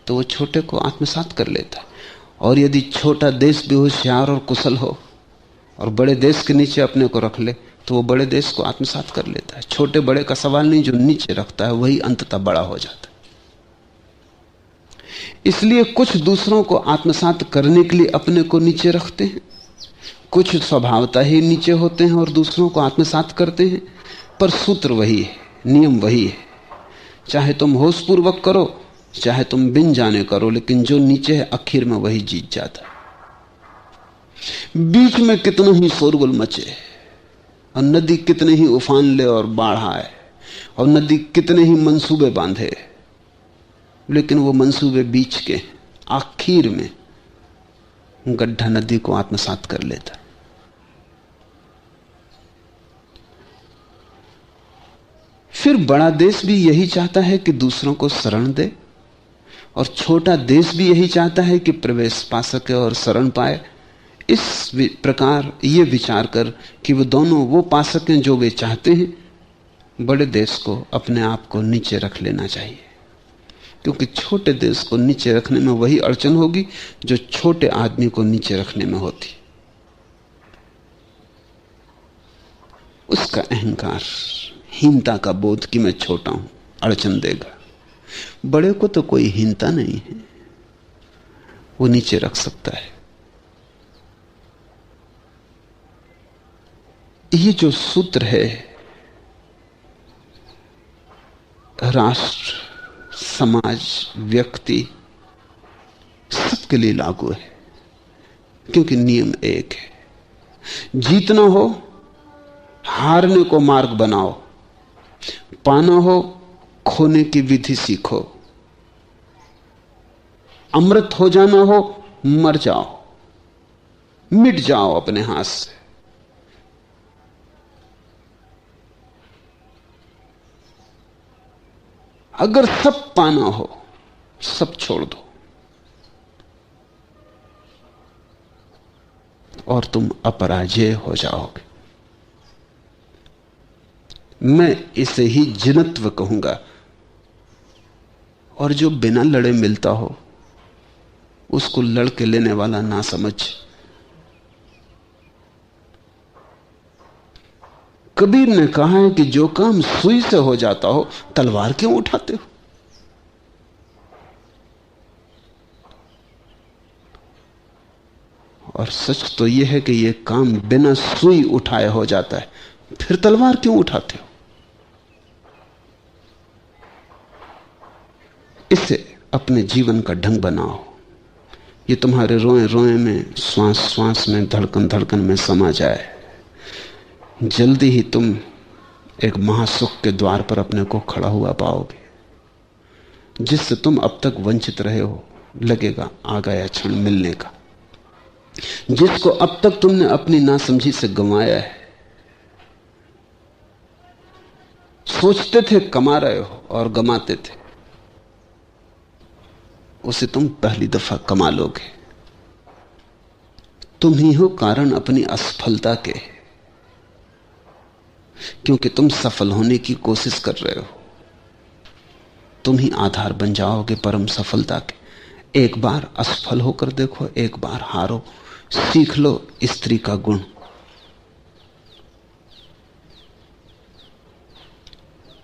तो वो छोटे को आत्मसात कर लेता है, और यदि छोटा देश भी होशियार और कुशल हो और बड़े देश के नीचे अपने को रख ले तो वो बड़े देश को आत्मसात कर लेता है। छोटे बड़े का सवाल नहीं, जो नीचे रखता है वही अंततः बड़ा हो जाता है। इसलिए कुछ दूसरों को आत्मसात करने के लिए अपने को नीचे रखते हैं, कुछ स्वभावतः ही नीचे होते हैं और दूसरों को आत्मसात करते हैं। पर सूत्र वही है, नियम वही है। चाहे तुम होशपूर्वक करो, चाहे तुम बिन जाने करो, लेकिन जो नीचे है आखिर में वही जीत जाता है। बीच में कितना ही शोरगुल मचे और नदी कितने ही उफान ले और बाढ़ आए और नदी कितने ही मंसूबे बांधे, लेकिन वो मंसूबे बीच के, आखिर में गड्ढा नदी को आत्मसात कर लेता है। फिर बड़ा देश भी यही चाहता है कि दूसरों को शरण दे, और छोटा देश भी यही चाहता है कि प्रवेश पा सके और शरण पाए। इस प्रकार ये विचार कर कि वो दोनों वो पा सकें जो वे चाहते हैं, बड़े देश को अपने आप को नीचे रख लेना चाहिए, क्योंकि छोटे देश को नीचे रखने में वही अड़चन होगी जो छोटे आदमी को नीचे रखने में होती। उसका अहंकार, हीनता का बोध कि मैं छोटा हूं, अड़चन देगा। बड़े को तो कोई हीनता नहीं है, वो नीचे रख सकता है। ये जो सूत्र है राष्ट्र, समाज, व्यक्ति सबके लिए लागू है, क्योंकि नियम एक है। जीतना हो, हारने को मार्ग बनाओ, पाना हो, खोने की विधि सीखो, अमृत हो जाना हो, मर जाओ, मिट जाओ अपने हाथ से। अगर सब पाना हो, सब छोड़ दो और तुम अपराजय हो जाओगे। मैं इसे ही जिनत्व कहूंगा। और जो बिना लड़े मिलता हो उसको लड़के लेने वाला ना समझ। कबीर ने कहा है कि जो काम सुई से हो जाता हो तलवार क्यों उठाते हो। और सच तो यह है कि यह काम बिना सुई उठाए हो जाता है, फिर तलवार क्यों उठाते हो। इसे अपने जीवन का ढंग बनाओ। ये तुम्हारे रोए रोए में, श्वास श्वास में, धड़कन धड़कन में समा जाए। जल्दी ही तुम एक महासुख के द्वार पर अपने को खड़ा हुआ पाओगे, जिससे तुम अब तक वंचित रहे हो। लगेगा आ गया क्षण मिलने का। जिसको अब तक तुमने अपनी नासमझी से गंवाया है, सोचते थे कमा रहे हो और गमाते थे, उसे तुम पहली दफा कमा लोगे। तुम ही हो कारण अपनी असफलता के, क्योंकि तुम सफल होने की कोशिश कर रहे हो। तुम ही आधार बन जाओगे परम सफलता के। एक बार असफल होकर देखो, एक बार हारो, सीख लो स्त्री का गुण।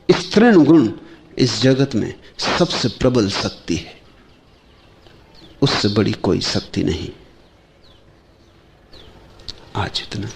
स्त्रीण गुण इस जगत में सबसे प्रबल शक्ति है, उससे बड़ी कोई शक्ति नहीं। आज इतना।